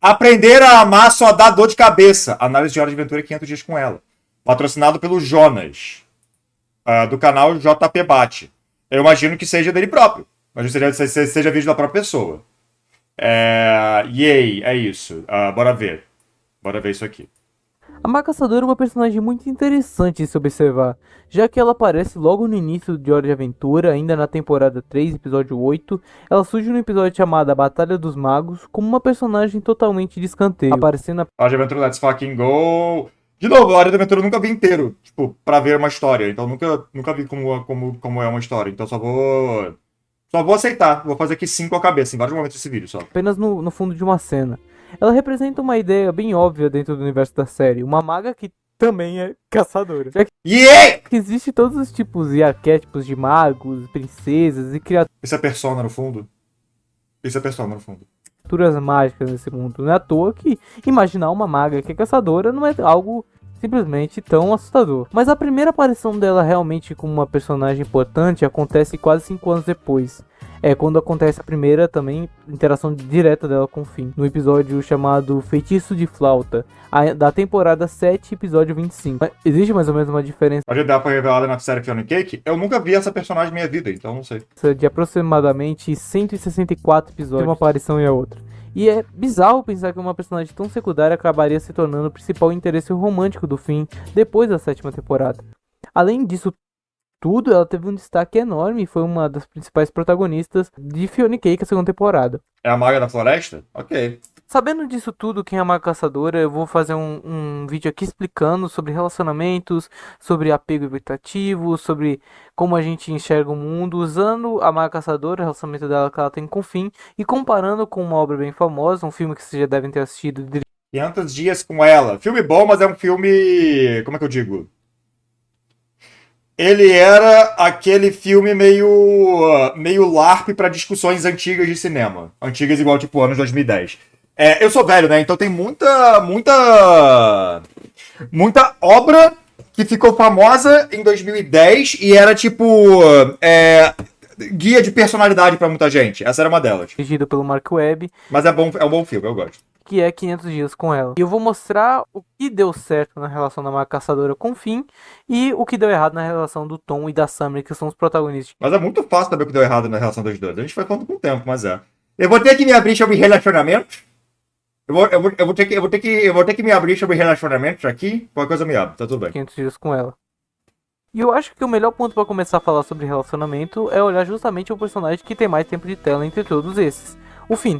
Aprender a amar só dá dor de cabeça. Análise de Hora de Aventura 500 dias com ela. Patrocinado pelo Jonas, do canal JP Bate. Eu imagino que seja dele próprio. Imagino que seja vídeo da própria pessoa. Yay, é isso. Bora ver. Bora ver isso aqui. A Má Caçadora é uma personagem muito interessante de se observar, já que ela aparece logo no início de Hora de Aventura, ainda na temporada 3, episódio 8. Ela surge no episódio chamado A Batalha dos Magos, como uma personagem totalmente de escanteio, aparecendo Hora de Aventura, let's fucking go! De novo, a Hora de Aventura eu nunca vi inteiro, tipo, pra ver uma história. Então nunca vi como é uma história. Então só vou aceitar. Vou fazer aqui 5 à cabeça, em vários momentos desse vídeo só. apenas no fundo de uma cena. Ela representa uma ideia bem óbvia dentro do universo da série, uma maga que também é caçadora. Já que existe todos os tipos e arquétipos de magos, princesas e Isso é Persona no fundo? Isso é Persona no fundo. criaturas mágicas nesse mundo. Não é à toa que imaginar uma maga que é caçadora não é algo simplesmente tão assustador. Mas a primeira aparição dela realmente como uma personagem importante acontece quase 5 anos depois. É quando acontece a primeira também interação direta dela com o Finn, no episódio chamado Feitiço de Flauta, da temporada 7, episódio 25. Existe mais ou menos uma diferença Pode dar pra revelada na série Fiona Cake? Eu nunca vi essa personagem na minha vida, então não sei. de aproximadamente 164 episódios, uma aparição e a outra. E é bizarro pensar que uma personagem tão secundária acabaria se tornando o principal interesse romântico do Finn depois da 7ª temporada. Além disso tudo, ela teve um destaque enorme e foi uma das principais protagonistas de Fiona Cake, a 2ª temporada. É a Maga da Floresta? Ok. Sabendo disso tudo, quem é a Maga Caçadora, eu vou fazer um vídeo aqui explicando sobre relacionamentos, sobre apego evitativo, sobre como a gente enxerga o mundo, usando a Maga Caçadora, o relacionamento dela que ela tem com o Finn, e comparando com uma obra bem famosa, um filme que vocês já devem ter assistido. 500 dias com ela. Filme bom, mas é um filme... Como é que eu digo? Ele era aquele filme meio LARP pra discussões antigas de cinema. Antigas igual, tipo, anos 2010. Eu sou velho, né? Então tem muita obra que ficou famosa em 2010 e era, tipo, guia de personalidade pra muita gente. Essa era uma delas. Dirigido pelo Mark Webb. Mas é um bom filme, eu gosto. Que é 500 dias com ela. E eu vou mostrar o que deu certo na relação da Maga Caçadora com o Finn e o que deu errado na relação do Tom e da Summer, que são os protagonistas. Mas é muito fácil saber o que deu errado na relação dos dois. A gente foi falando com o tempo, mas é. Eu vou ter que me abrir sobre relacionamentos. Eu vou ter que me abrir sobre relacionamentos aqui. Qualquer coisa me abre, tá tudo bem. 500 dias com ela. E eu acho que o melhor ponto para começar a falar sobre relacionamento é olhar justamente o personagem que tem mais tempo de tela entre todos esses, o Finn.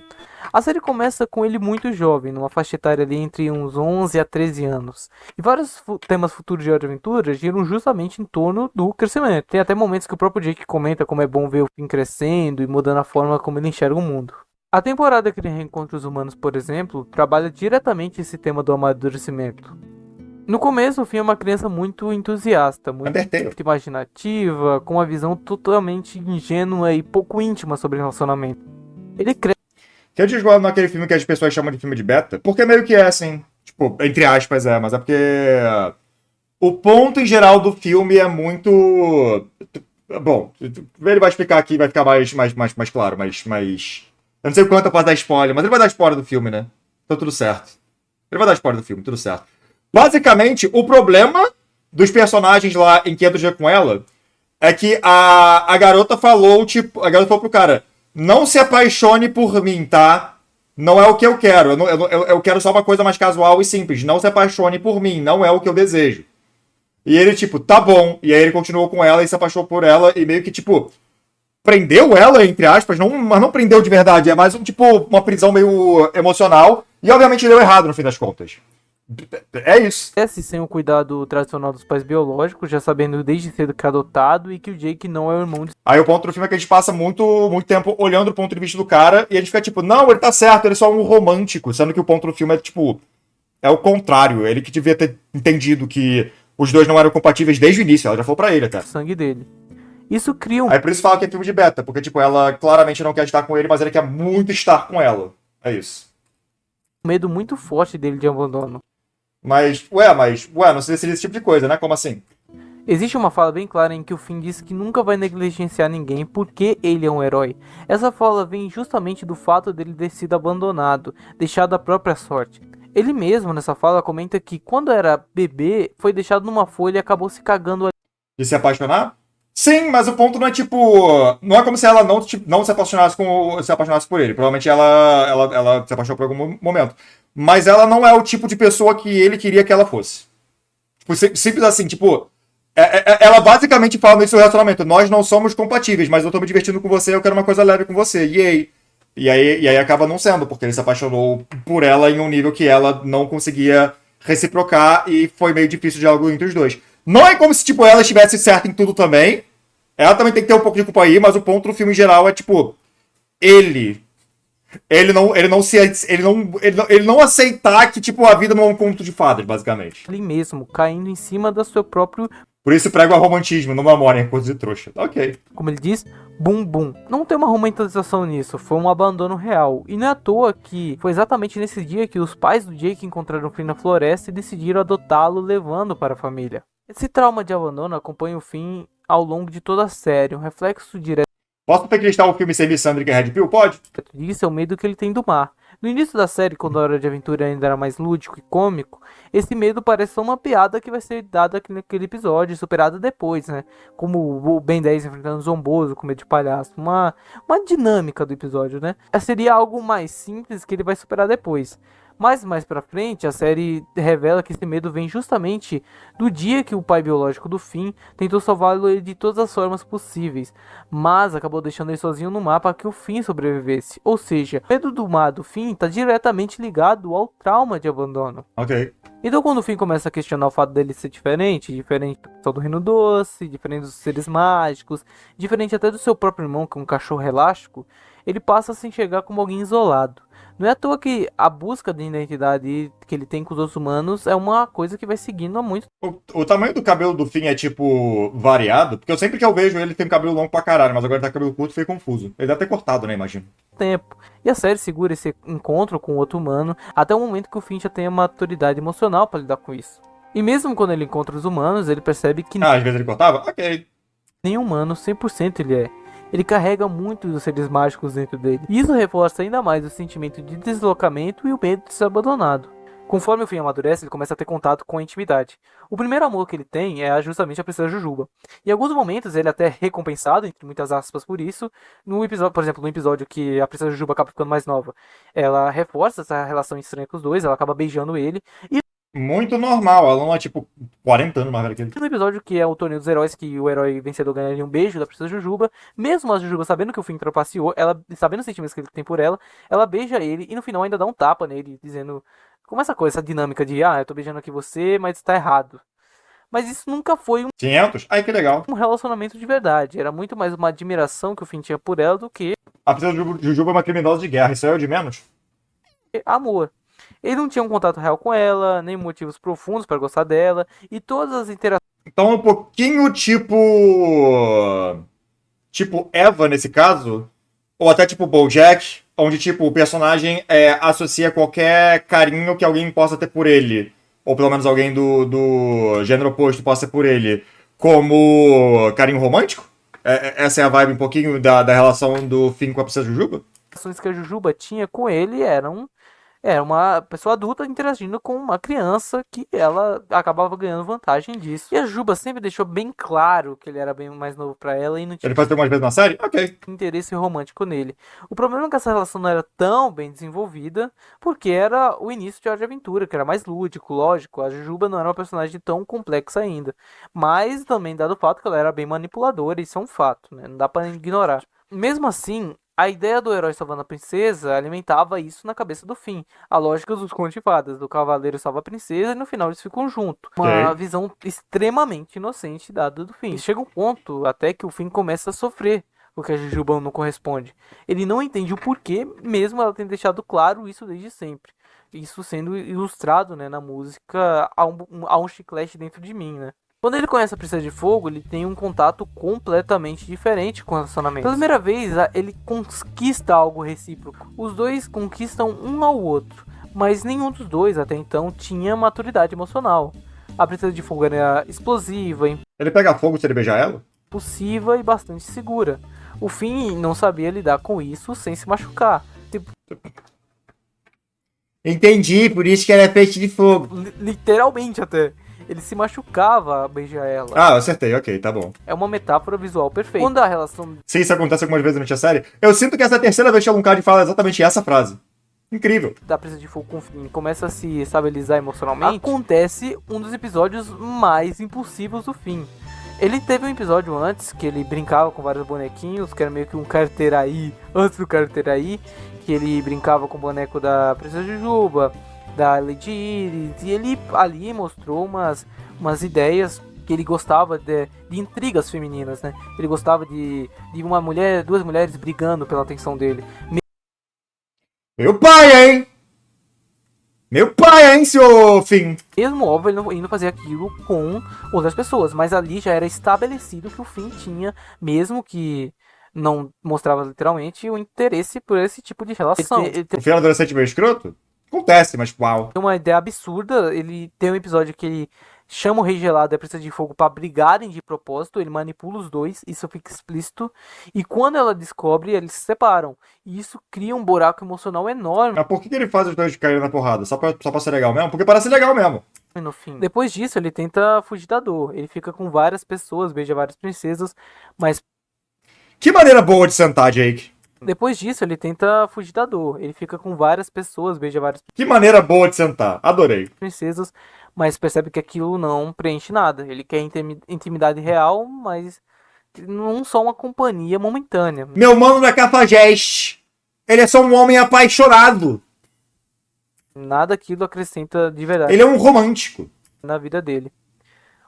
A série começa com ele muito jovem, numa faixa etária ali entre uns 11 a 13 anos. E vários temas futuros de Hora de Aventura giram justamente em torno do crescimento. Tem até momentos que o próprio Jake comenta como é bom ver o Finn crescendo e mudando a forma como ele enxerga o mundo. A temporada que ele reencontra os humanos, por exemplo, trabalha diretamente esse tema do amadurecimento. No começo, o Finn é uma criança muito entusiasta, muito imaginativa, com uma visão totalmente ingênua e pouco íntima sobre relacionamento. Ele cresce. Que eu desgosto naquele filme que as pessoas chamam de filme de beta, porque meio que é assim, tipo, entre aspas mas é porque o ponto em geral do filme é muito... Bom, ele vai explicar aqui, vai ficar mais claro, mas... Eu não sei o quanto eu posso dar spoiler, mas ele vai dar spoiler do filme, né? Então tudo certo. Ele vai dar spoiler do filme, tudo certo. Basicamente, o problema dos personagens lá em 500 dias com ela é que a garota falou, tipo... A garota falou pro cara... Não se apaixone por mim, tá? Não é o que eu quero. Eu quero só uma coisa mais casual e simples. Não se apaixone por mim. Não é o que eu desejo. E ele, tipo, tá bom. E aí ele continuou com ela e se apaixonou por ela. E meio que, tipo, prendeu ela, entre aspas. Mas não prendeu de verdade. É mais uma prisão meio emocional. E obviamente deu errado no fim das contas. É isso. Cresce sem o cuidado tradicional dos pais biológicos, já sabendo desde cedo que é adotado e que o Jake não é o irmão de... Aí o ponto do filme é que a gente passa muito tempo olhando o ponto de vista do cara e a gente fica tipo, não, ele tá certo, ele é só um romântico. Sendo que o ponto do filme é tipo, é o contrário. Ele que devia ter entendido que os dois não eram compatíveis desde o início. Ela já falou pra ele até. O sangue dele. Isso cria um... Aí por isso fala que é filme de beta, porque tipo, ela claramente não quer estar com ele, mas ele quer muito estar com ela. É isso. medo muito forte dele de abandono. Mas, não sei se seria esse tipo de coisa, né? Como assim? Existe uma fala bem clara em que o Finn diz que nunca vai negligenciar ninguém porque ele é um herói. Essa fala vem justamente do fato dele ter sido abandonado, deixado à própria sorte. Ele mesmo, nessa fala, comenta que quando era bebê, foi deixado numa folha e acabou se cagando ali. De se apaixonar? Sim, mas o ponto não é tipo. Não é como se ela não se apaixonasse se apaixonasse por ele. Provavelmente ela se apaixonou por algum momento. Mas ela não é o tipo de pessoa que ele queria que ela fosse. Tipo, simples assim, tipo. Ela basicamente fala nesse relacionamento: nós não somos compatíveis, mas eu tô me divertindo com você, eu quero uma coisa leve com você. Yay! E aí acaba não sendo, porque ele se apaixonou por ela em um nível que ela não conseguia reciprocar e foi meio difícil de algo entre os dois. Não é como se, tipo, ela estivesse certa em tudo também. Ela também tem que ter um pouco de culpa aí, mas o ponto do filme em geral é, tipo, ele. Ele não aceitar que, tipo, a vida não é um conto de fadas, basicamente. Ali mesmo, caindo em cima do seu próprio, Por isso prega o romantismo, não memória em coisa de trouxa. Ok. como ele diz, bum bum. Não tem uma romantização nisso, foi um abandono real. E não é à toa que foi exatamente nesse dia que os pais do Jake encontraram o Finn na floresta e decidiram adotá-lo, levando para a família. Esse trauma de abandono acompanha o Finn ao longo de toda a série, um reflexo direto Posso teclistar o filme sem Missandei e Red Pill? Pode? disso é o medo que ele tem do mar. No início da série, quando a Hora de Aventura ainda era mais lúdico e cômico, esse medo parece só uma piada que vai ser dada aqui naquele episódio, superada depois, né? Como o Ben 10 enfrentando o Zomboso com medo de palhaço. Uma dinâmica do episódio, né? Seria algo mais simples que ele vai superar depois. Mas mais pra frente, a série revela que esse medo vem justamente do dia que o pai biológico do Finn tentou salvá-lo de todas as formas possíveis, mas acabou deixando ele sozinho no mar para que o Finn sobrevivesse. Ou seja, o medo do mar do Finn está diretamente ligado ao trauma de abandono. Ok. Então quando o Finn começa a questionar o fato dele ser diferente do pessoal do Reino Doce, diferente dos seres mágicos, diferente até do seu próprio irmão, que é um cachorro elástico, ele passa a se enxergar como alguém isolado. Não é à toa que a busca de identidade que ele tem com os outros humanos é uma coisa que vai seguindo há muito O tamanho do cabelo do Finn é, tipo, variado? Porque eu sempre que eu vejo ele tem cabelo longo pra caralho, mas agora ele tá com cabelo curto e fiquei confuso. Ele deve ter cortado, né, imagino. tempo. E a série segura esse encontro com outro humano até o momento que o Finn já tenha maturidade emocional para lidar com isso. E mesmo quando ele encontra os humanos, ele percebe que Ah, às vezes ele cortava? Ok. nem humano 100% ele é. Ele carrega muito dos seres mágicos dentro dele. E isso reforça ainda mais o sentimento de deslocamento e o medo de ser abandonado. Conforme o Finn amadurece, ele começa a ter contato com a intimidade. O primeiro amor que ele tem é justamente a Princesa Jujuba. Em alguns momentos ele é até recompensado, entre muitas aspas, por isso. No episódio, por exemplo, no episódio que a Princesa Jujuba acaba ficando mais nova, ela reforça essa relação estranha com os dois, ela acaba beijando ele. E Muito normal, ela não é, tipo, 40 anos mais velha que ele. no episódio que é o Torneio dos Heróis, que o herói vencedor ganha um beijo da Princesa Jujuba, mesmo a Jujuba sabendo que o Finn trapaceou, ela sabendo os sentimentos que ele tem por ela beija ele e no final ainda dá um tapa nele, dizendo... Como essa coisa, essa dinâmica de, eu tô beijando aqui você, mas tá errado. Mas isso nunca foi 500? Ai, que legal. um relacionamento de verdade. Era muito mais uma admiração que o Finn tinha por ela do que A Princesa Jujuba é uma criminosa de guerra, isso aí é o de menos? amor. Ele não tinha um contato real com ela, nem motivos profundos para gostar dela, e todas as interações Então, um pouquinho tipo. Tipo Eva nesse caso. Ou até tipo BoJack, onde tipo o personagem associa qualquer carinho que alguém possa ter por ele. Ou pelo menos alguém do gênero oposto possa ter por ele. Como carinho romântico. Essa é a vibe um pouquinho da relação do Finn com a Princesa Jujuba. que a Jujuba tinha com ele eram era uma pessoa adulta interagindo com uma criança que ela acabava ganhando vantagem disso. E a Juba sempre deixou bem claro que ele era bem mais novo pra ela e não tinha Ele faz ter umas vezes na série? Ok. interesse romântico nele. O problema é que essa relação não era tão bem desenvolvida, porque era o início de Hora de Aventura, que era mais lúdico, lógico. A Jujuba não era uma personagem tão complexa ainda. Mas também dado o fato que ela era bem manipuladora, isso é um fato, né? Não dá pra ignorar. Mesmo assim, a ideia do herói salvando a princesa alimentava isso na cabeça do Finn. A lógica dos contos de fadas, do cavaleiro salva a princesa e no final eles ficam juntos. Uma visão extremamente inocente dada do Finn. E chega um ponto até que o Finn começa a sofrer porque a Jujuba não corresponde. Ele não entende o porquê, mesmo ela tendo deixado claro isso desde sempre. Isso sendo ilustrado, né, na música há um chiclete dentro de mim, né? Quando ele conhece a Princesa de Fogo, ele tem um contato completamente diferente com o relacionamento. Pela primeira vez, ele conquista algo recíproco. Os dois conquistam um ao outro, mas nenhum dos dois até então tinha maturidade emocional. A Princesa de Fogo era explosiva, Ele pega fogo se ele beijar ela? Impulsiva e bastante segura. O Finn não sabia lidar com isso sem se machucar. Tipo, Entendi, por isso que ela é peixe de fogo. literalmente até. Ele se machucava a beijar ela. Ah, eu acertei, ok, tá bom. É uma metáfora visual perfeita. Quando a relação Se isso acontece algumas vezes durante a série, eu sinto que essa é a terceira vez que algum cara fala exatamente essa frase. Incrível. da Presa de Fogo com o Finn começa a se estabilizar emocionalmente, acontece um dos episódios mais impulsivos do Finn. Ele teve um episódio antes que ele brincava com vários bonequinhos, que era meio que um Carteraí, antes do Carteraí, que ele brincava com o boneco da Princesa Jujuba, da Lady Iris, e ele ali mostrou umas ideias que ele gostava de intrigas femininas, né? Ele gostava de duas mulheres brigando pela atenção dele. Meu pai, hein? Meu pai, hein, seu Finn? Mesmo, óbvio, ele não fazia aquilo com outras pessoas, mas ali já era estabelecido que o Finn tinha, mesmo que não mostrava literalmente, o interesse por esse tipo de relação. Ele O Finn é um adolescente meio escroto? Acontece, mas uau. tem uma ideia absurda, ele tem um episódio que ele chama o Rei Gelado e a Princesa de Fogo pra brigarem de propósito, ele manipula os dois, isso fica explícito, e quando ela descobre, eles se separam. E isso cria um buraco emocional enorme Mas por que ele faz os dois caírem na porrada? Só pra ser legal mesmo? Porque parece legal mesmo. no fim. Depois disso, ele tenta fugir da dor. Ele fica com várias pessoas, beija várias princesas, mas Que maneira boa de sentar, Jake. depois disso, ele tenta fugir da dor. Ele fica com várias pessoas, beija várias Que maneira boa de sentar. Adorei. princesas, mas percebe que aquilo não preenche nada. Ele quer intimidade real, mas não só uma companhia momentânea. Meu mano não é cafajeste. Ele é só um homem apaixonado. Nada aquilo acrescenta de verdade Ele é um romântico. na vida dele.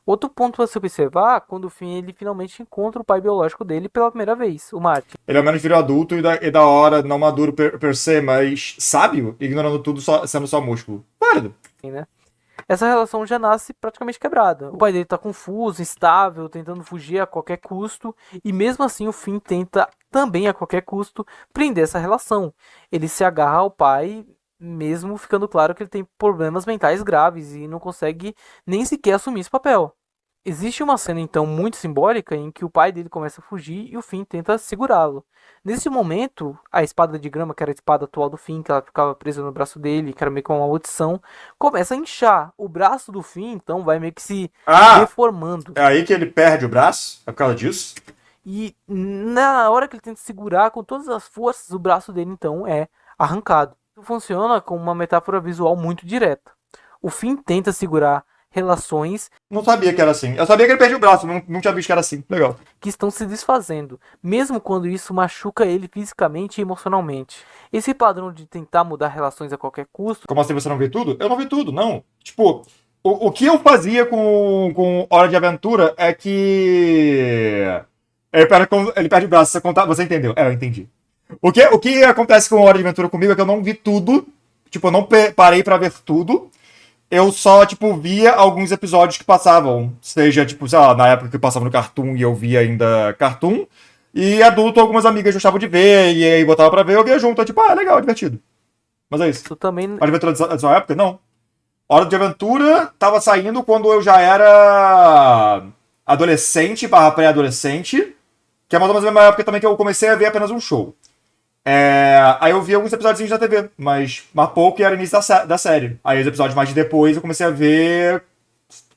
Outro ponto para se observar, quando o Finn ele finalmente encontra o pai biológico dele pela primeira vez, o Martin. Ele é menos filho adulto e da hora, não maduro per se, mas sábio, ignorando tudo, sendo só músculo. Válido. Né? Essa relação já nasce praticamente quebrada. O pai dele tá confuso, instável, tentando fugir a qualquer custo, e mesmo assim o Finn tenta também a qualquer custo prender essa relação. Ele se agarra ao pai, mesmo ficando claro que ele tem problemas mentais graves e não consegue nem sequer assumir esse papel. Existe uma cena então muito simbólica em que o pai dele começa a fugir e o Finn tenta segurá-lo. Nesse momento, a espada de grama, que era a espada atual do Finn, que ela ficava presa no braço dele, que era meio que uma maldição, começa a inchar. O braço do Finn então vai meio que se deformando. É aí que ele perde o braço? É por causa disso? E na hora que ele tenta segurar com todas as forças, o braço dele então é arrancado. Isso funciona como uma metáfora visual muito direta. O Finn tenta segurar relações Não sabia que era assim. Eu sabia que ele perdia o braço, não tinha visto que era assim. Legal. que estão se desfazendo, mesmo quando isso machuca ele fisicamente e emocionalmente. Esse padrão de tentar mudar relações a qualquer custo Como assim você não vê tudo? Eu não vi tudo, não. Tipo, o que eu fazia com Hora de Aventura é que. Ele perde o braço, você entendeu? É, eu entendi. O que acontece com Hora de Aventura comigo é que eu não vi tudo. Tipo, eu não parei pra ver tudo. Eu só, tipo, via alguns episódios que passavam. Seja, tipo, sei lá, na época que eu passava no Cartoon e eu via ainda Cartoon. E adulto, algumas amigas gostavam de ver, e aí botava pra ver, eu via junto. Eu, tipo, legal, divertido. Mas é isso. também Hora de Aventura da sua época? Não. Hora de Aventura tava saindo quando eu já era adolescente barra pré-adolescente. Que é mais ou menos a mesma época também que eu comecei a ver apenas um show. Aí eu vi alguns episódios da TV, mas pouco e era o início da série. Aí os episódios mais de depois eu comecei a ver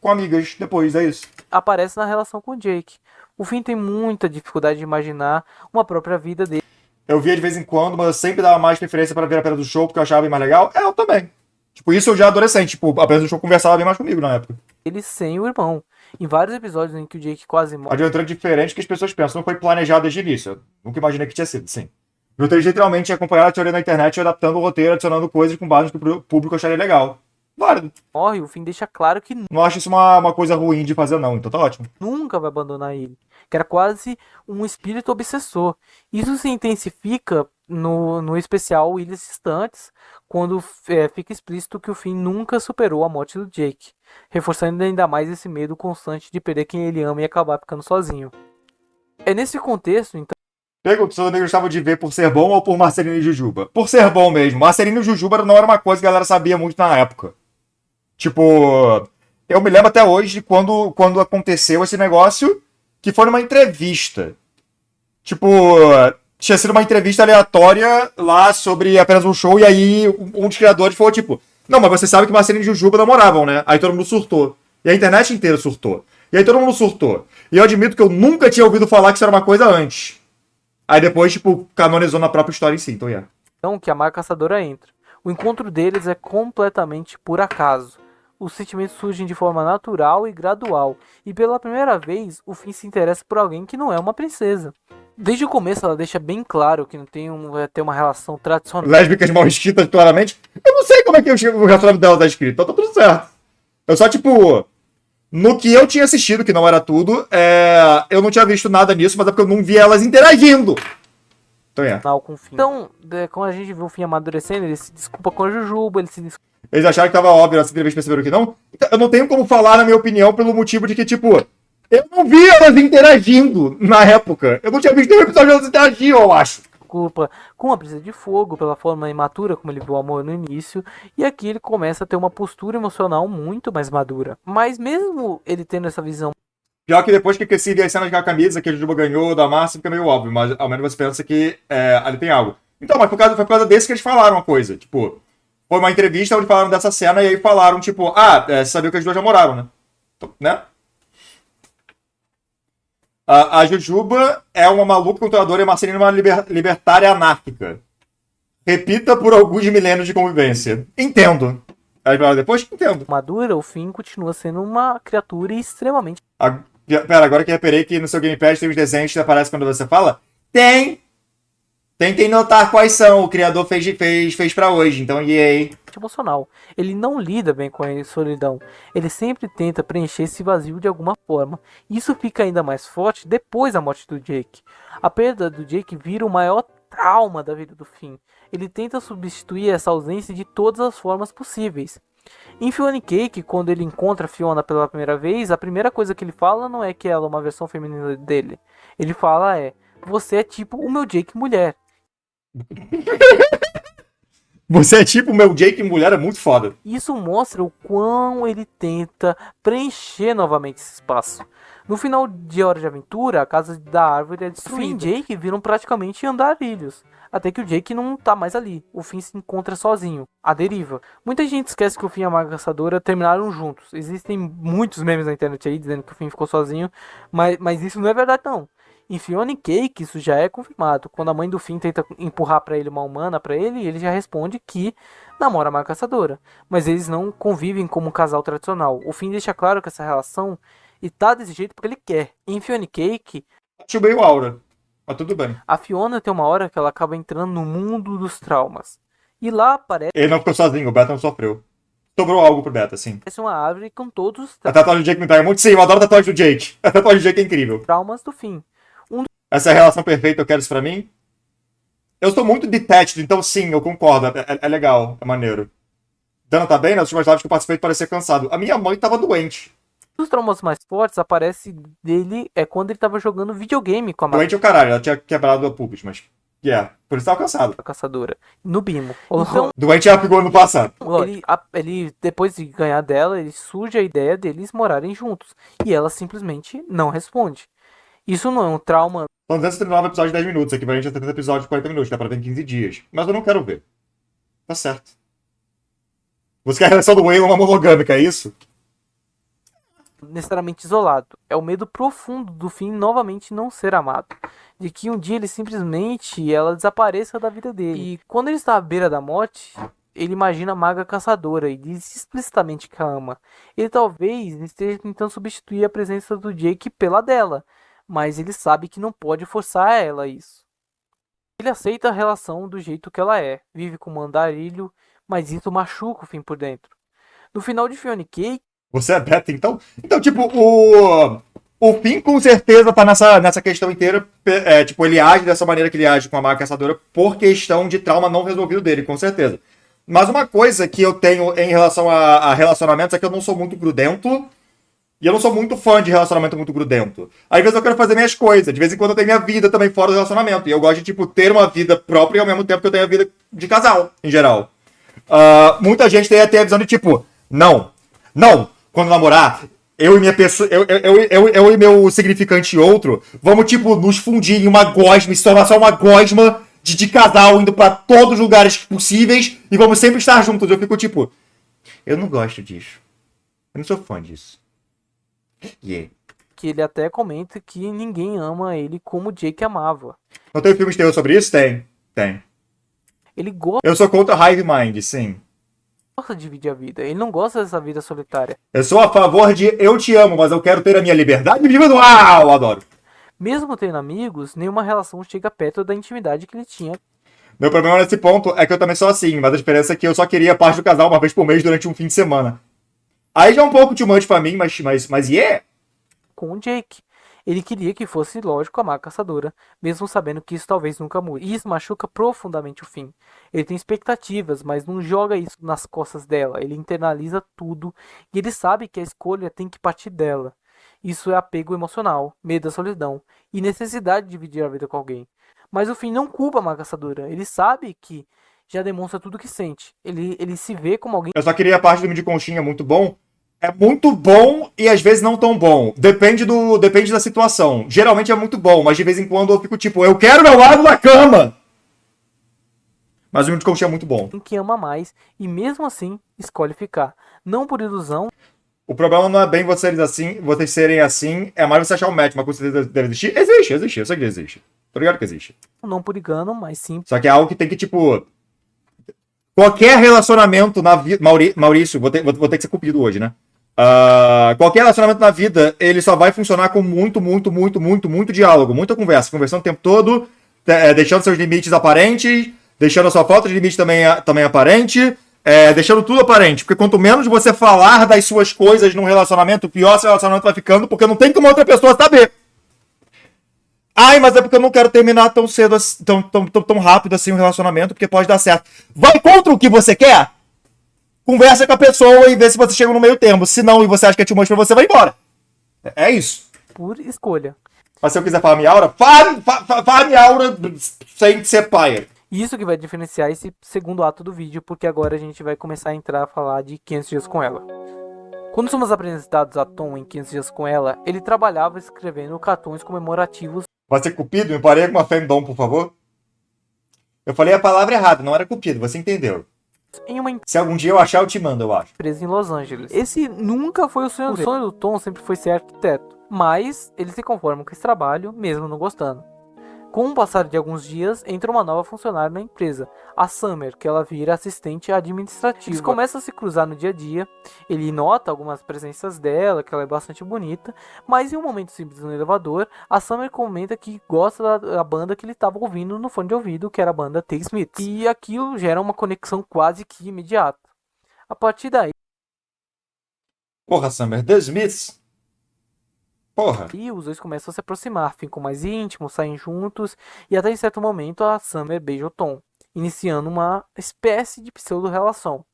com amigas depois, é isso. aparece na relação com o Jake. O Finn tem muita dificuldade de imaginar uma própria vida dele Eu via de vez em quando, mas eu sempre dava mais preferência pra ver apenas do show, porque eu achava bem mais legal. Eu também. Tipo, isso eu já adolescente. Tipo, apenas do show conversava bem mais comigo na época. sem o irmão. Em vários episódios em que o Jake quase A morre, de Aventura é diferente do que as pessoas pensam. Não foi planejado desde o início. Eu nunca imaginei que tinha sido, sim. Eu tenho literalmente acompanhado a teoria na internet, adaptando o roteiro, adicionando coisas com base no que o público acharia legal. Válido. o Finn deixa claro que Não acho isso uma coisa ruim de fazer, não. Então tá ótimo. nunca vai abandonar ele. Que era quase um espírito obsessor. Isso se intensifica no especial Ilhas Distantes, quando fica explícito que o Finn nunca superou a morte do Jake, reforçando ainda mais esse medo constante de perder quem ele ama e acabar ficando sozinho. É nesse contexto, então, Pergunta se os amigos gostavam de ver por ser bom ou por Marcelino e Jujuba. Por ser bom mesmo. Marcelino e Jujuba não era uma coisa que a galera sabia muito na época. Tipo, Eu me lembro até hoje de quando aconteceu esse negócio, que foi numa entrevista. Tipo, tinha sido uma entrevista aleatória lá sobre apenas um show, e aí um dos criadores falou, tipo, não, mas você sabe que Marcelinho e Jujuba namoravam, né? Aí todo mundo surtou. E a internet inteira surtou. E aí todo mundo surtou. E eu admito que eu nunca tinha ouvido falar que isso era uma coisa antes. Aí depois, tipo, canonizou na própria história em si, então Então que a Maga Caçadora entra. O encontro deles é completamente por acaso. Os sentimentos surgem de forma natural e gradual, e pela primeira vez, o Finn se interessa por alguém que não é uma princesa. Desde o começo ela deixa bem claro que não vai ter uma relação tradicional. Lésbicas mal escritas, claramente. Eu não sei como é que o relacionamento dela tá escrito, então tá tudo certo. Eu só, tipo, no que eu tinha assistido, que não era tudo, eu não tinha visto nada nisso, mas é porque eu não vi elas interagindo. Então Com o Finn. Então, quando a gente vê o Finn amadurecendo, ele se desculpa com a Jujuba, ele se desculpa. Eles acharam que tava óbvio, nessa entrevista perceberam que não. Então, eu não tenho como falar, na minha opinião, pelo motivo de que, tipo, eu não vi elas interagindo na época. Eu não tinha visto nenhum episódio delas interagindo, eu acho. Desculpa com a Princesa de Fogo, pela forma imatura como ele viu o amor no início, e aqui ele começa a ter uma postura emocional muito mais madura. Mas mesmo ele tendo essa visão. Pior que depois que se vê as cenas com a camisa que a Jujuba ganhou da Márcia, fica meio óbvio, mas ao menos você pensa que ali tem algo. Então, mas foi por causa desse que eles falaram a coisa. Tipo, foi uma entrevista onde falaram dessa cena e aí falaram, tipo, você sabia que as duas já moraram, né? Então, né? A Jujuba é uma maluca controladora e a Marceline é uma libertária anárquica. Repita por alguns milênios de convivência. Entendo. Aí depois entendo. Madura, o Finn continua sendo uma criatura extremamente. Pera, agora que eu reparei que no seu gamepad tem os desenhos que aparecem quando você fala. Tem! Tentem notar quais são. O criador fez pra hoje, então yay. Emocional. Ele não lida bem com a solidão. Ele sempre tenta preencher esse vazio de alguma forma. Isso fica ainda mais forte depois da morte do Jake. A perda do Jake vira o maior trauma da vida do Finn. Ele tenta substituir essa ausência de todas as formas possíveis. Em Fiona Cake, quando ele encontra Fiona pela primeira vez, a primeira coisa que ele fala não é que ela é uma versão feminina dele. Ele fala você é tipo o meu Jake mulher. Você é tipo o meu Jake mulher, é muito foda. Isso mostra o quão ele tenta preencher novamente esse espaço. No final de Hora de Aventura, a casa da árvore é destruída. O Finn e Jake viram praticamente andarilhos. Até que o Jake não tá mais ali. O Finn se encontra sozinho, à deriva. Muita gente esquece que o Finn e a Maga Caçadora terminaram juntos. Existem muitos memes na internet aí dizendo que o Finn ficou sozinho, mas isso não é verdade não. Em Fiona Cake, isso já é confirmado. Quando a mãe do Finn tenta empurrar pra ele uma humana pra ele, ele já responde que namora a Maga Caçadora. Mas eles não convivem como um casal tradicional. O Finn deixa claro que essa relação tá desse jeito porque ele quer. Em Fiona Cake, acho meio aura, mas tudo bem. A Fiona tem uma hora que ela acaba entrando no mundo dos traumas. E lá aparece Ele não ficou sozinho, o Beta não sofreu. Sobrou algo pro Beta, sim. uma árvore com todos os A tatuagem do Jake me pega muito. Sim, eu adoro a tatuagem do Jake. A tatuagem do Jake é incrível. traumas do Finn. Essa é a relação perfeita, eu quero isso pra mim. Eu sou muito detached, então sim, eu concordo. É legal, é maneiro. Dana tá bem? Nas últimas lives que eu participei parecia cansado. A minha mãe tava doente. Os traumas mais fortes aparecem dele quando ele tava jogando videogame com a Doente é o caralho, ela tinha quebrado a pubis, mas... por isso tava cansado. Caçadora. No Bimo. Então, Doente ela pegou ano passado. ele, depois de ganhar dela, ele surge a ideia deles morarem juntos. E ela simplesmente não responde. Isso não é um trauma. São 239 episódios de 10 minutos, aqui pra gente é 30 episódios de 40 minutos, dá pra ver em 15 dias. Mas eu não quero ver. Tá certo. Você quer a relação do Waylon uma monogâmica, é isso? Necessariamente isolado. É o medo profundo do Finn novamente não ser amado. De que um dia ele simplesmente ela desapareça da vida dele. E quando ele está à beira da morte, ele imagina a Maga Caçadora e diz explicitamente que a ama. Ele talvez esteja tentando substituir a presença do Jake pela dela, mas ele sabe que não pode forçar ela a isso. Ele aceita a relação do jeito que ela é, vive como um andarilho, mas isso machuca o Finn por dentro. No final de Fiona Cake, você é beta, então? Então, tipo, o Finn com certeza tá nessa questão inteira. Tipo, ele age dessa maneira que ele age com a Maga Caçadora por questão de trauma não resolvido dele, com certeza. Mas uma coisa que eu tenho em relação a relacionamentos é que eu não sou muito grudento. E eu não sou muito fã de relacionamento muito grudento. Às vezes eu quero fazer minhas coisas. De vez em quando eu tenho minha vida também fora do relacionamento. E eu gosto de, tipo, ter uma vida própria e ao mesmo tempo que eu tenho a vida de casal, em geral. Muita gente tem até a visão de, tipo, não, quando namorar, eu e minha pessoa. Eu e meu significante outro, vamos, tipo, nos fundir em uma gosma, se tornar só uma gosma de casal, indo pra todos os lugares possíveis e vamos sempre estar juntos. Eu fico tipo, eu não gosto disso. Eu não sou fã disso. Yeah. Que ele até comenta que ninguém ama ele como Jake amava. Não tem filme de terror sobre isso? Tem. Tem. Ele gosta Eu sou contra Hive Mind, sim. de dividir a vida. Ele não gosta dessa vida solitária. Eu sou a favor de eu te amo, mas eu quero ter a minha liberdade individual. Adoro. Mesmo tendo amigos, nenhuma relação chega perto da intimidade que ele tinha. Meu problema nesse ponto é que eu também sou assim, mas a diferença é que eu só queria parte do casal uma vez por mês durante um fim de semana. Aí já é um pouco too much pra mim, mas yeah. Com o Jake. Ele queria que fosse lógico amar a caçadora, mesmo sabendo que isso talvez nunca mude. E isso machuca profundamente o Finn. Ele tem expectativas, mas não joga isso nas costas dela. Ele internaliza tudo e ele sabe que a escolha tem que partir dela. Isso é apego emocional, medo da solidão e necessidade de dividir a vida com alguém. Mas o Finn não culpa a caçadora. Ele sabe que já demonstra tudo o que sente. Ele se vê como alguém. Eu só queria a parte do Mid Conchinha muito bom. É muito bom e às vezes não tão bom. Depende da situação. Geralmente é muito bom, mas de vez em quando eu fico tipo, eu quero meu lado na cama! Mas o Mid Conchinha é muito bom. Que ama mais e mesmo assim escolhe ficar. Não por ilusão. O problema não é bem vocês serem assim, é mais você achar um match, mas com certeza deve existir. Existe, eu sei que existe. Tô ligado que existe. Não por engano, mas sim. Só que é algo que tem que, tipo. Qualquer relacionamento na vida. Maurício, vou ter que ser cupido hoje, né? Qualquer relacionamento na vida, ele só vai funcionar com muito diálogo, muita conversa. Conversando o tempo todo, deixando seus limites aparentes, deixando a sua falta de limite também aparente. Deixando tudo aparente, porque quanto menos você falar das suas coisas num relacionamento, pior seu relacionamento vai ficando, porque não tem como outra pessoa saber. Ai, mas é porque eu não quero terminar tão cedo, tão rápido assim um relacionamento, porque pode dar certo. Vai contra o que você quer? Conversa com a pessoa e vê se você chega no meio termo. Se não, e você acha que é too much pra você, vai embora. É isso. Por escolha. Mas se eu quiser falar minha aura, fala minha aura sem ser paia. Isso que vai diferenciar esse segundo ato do vídeo, porque agora a gente vai começar a entrar a falar de 500 dias com ela. Quando somos apresentados a Tom em 500 dias com ela, ele trabalhava escrevendo cartões comemorativos. Pode ser cupido? Me parei com uma fandom, por favor. Eu falei a palavra errada, não era cupido, você entendeu. Em uma Se algum dia eu achar, eu te mando, eu acho. empresa em Los Angeles. Esse nunca foi o sonho dele. O sonho do Tom sempre foi ser arquiteto, mas ele se conforma com esse trabalho, mesmo não gostando. Com o passar de alguns dias, entra uma nova funcionária na empresa, a Summer, que ela vira assistente administrativa. Eles começam a se cruzar no dia a dia, ele nota algumas presenças dela, que ela é bastante bonita, mas em um momento simples no elevador, a Summer comenta que gosta da banda que ele estava ouvindo no fone de ouvido, que era a banda The Smiths. E aquilo gera uma conexão quase que imediata. A partir daí... Porra, Summer, The Smiths? Porra. E os dois começam a se aproximar, ficam mais íntimos, saem juntos, e até em certo momento a Summer beija o Tom, iniciando uma espécie de pseudo-relação.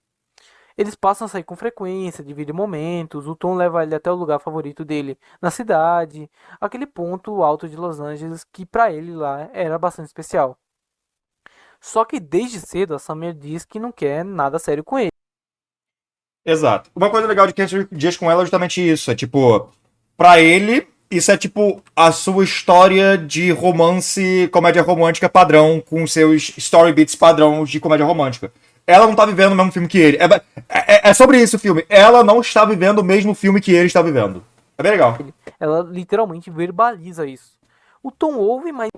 Eles passam a sair com frequência, dividem momentos, o Tom leva ele até o lugar favorito dele na cidade, aquele ponto alto de Los Angeles que pra ele lá era bastante especial. Só que desde cedo a Summer diz que não quer nada sério com ele. Exato. Uma coisa legal de 500 dias com ela é justamente isso, é tipo... Pra ele, isso é tipo a sua história de romance, comédia romântica padrão, com seus story beats padrão de comédia romântica. Ela não tá vivendo o mesmo filme que ele. É sobre isso o filme. Ela não está vivendo o mesmo filme que ele está vivendo. É bem legal. Ela literalmente verbaliza isso. O Tom ouve, mas...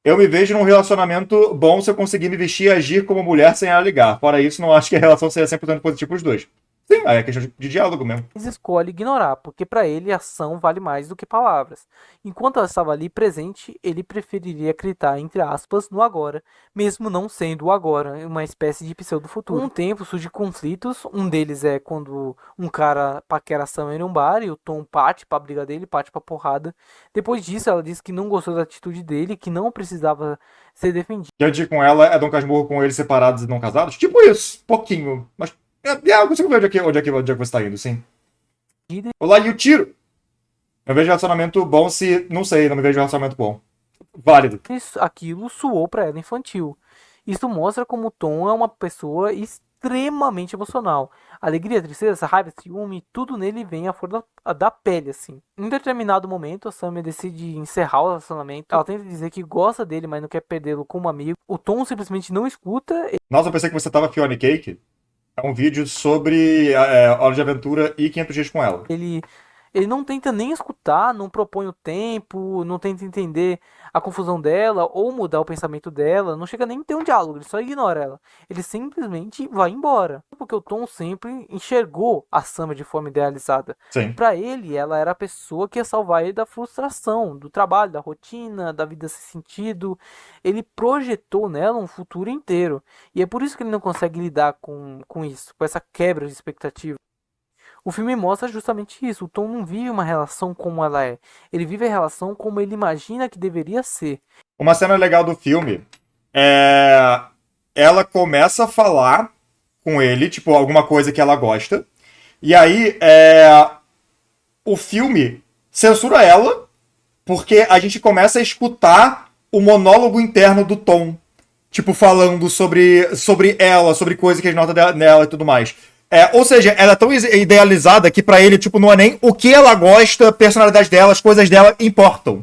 Eu me vejo num relacionamento bom se eu conseguir me vestir e agir como mulher sem ela ligar. Fora isso, não acho que a relação seja 100% positiva pros dois. Sim, aí é questão de diálogo mesmo. Escolhe ignorar, porque para ele ação vale mais do que palavras. Enquanto ela estava ali presente, ele preferiria acreditar, entre aspas, no agora, mesmo não sendo o agora, uma espécie de pseudo-futuro. Com o tempo surgem conflitos, um deles é quando um cara paquera a Summer em um bar e o Tom parte pra briga dele, parte pra porrada. Depois disso, ela diz que não gostou da atitude dele, que não precisava ser defendido. Diante com ela é Dom Casmurro com eles separados e não casados? Tipo isso, pouquinho, mas... eu consigo ver onde é que você tá indo, sim. Olá, e o tiro? Eu vejo relacionamento bom se... Não sei, não me vejo relacionamento bom. Válido. Aquilo soou pra ela infantil. Isso mostra como o Tom é uma pessoa extremamente emocional. Alegria, tristeza, raiva, ciúme, tudo nele vem à flor da pele, assim. Em determinado momento, a Summer decide encerrar o relacionamento. Ela tenta dizer que gosta dele, mas não quer perdê-lo como amigo. O Tom simplesmente não escuta. Nossa, eu pensei que você tava Fiona Cake. É um vídeo sobre Hora de Aventura e 500 Dias com Ela. Ele não tenta nem escutar, não propõe o tempo, não tenta entender a confusão dela ou mudar o pensamento dela, não chega nem a ter um diálogo, ele só ignora ela. Ele simplesmente vai embora. Porque o Tom sempre enxergou a Summer de forma idealizada. Sim. Pra ele, ela era a pessoa que ia salvar ele da frustração, do trabalho, da rotina, da vida sem sentido. Ele projetou nela um futuro inteiro. E é por isso que ele não consegue lidar com isso, com essa quebra de expectativa. O filme mostra justamente isso. O Tom não vive uma relação como ela é. Ele vive a relação como ele imagina que deveria ser. Uma cena legal do filme é. Ela começa a falar com ele, tipo, alguma coisa que ela gosta. E aí, o filme censura ela, porque a gente começa a escutar o monólogo interno do Tom. Tipo, falando sobre ela, sobre coisa que ele nota nela e tudo mais. Ou seja, ela é tão idealizada que pra ele, tipo, não é nem o que ela gosta, a personalidade dela, as coisas dela importam.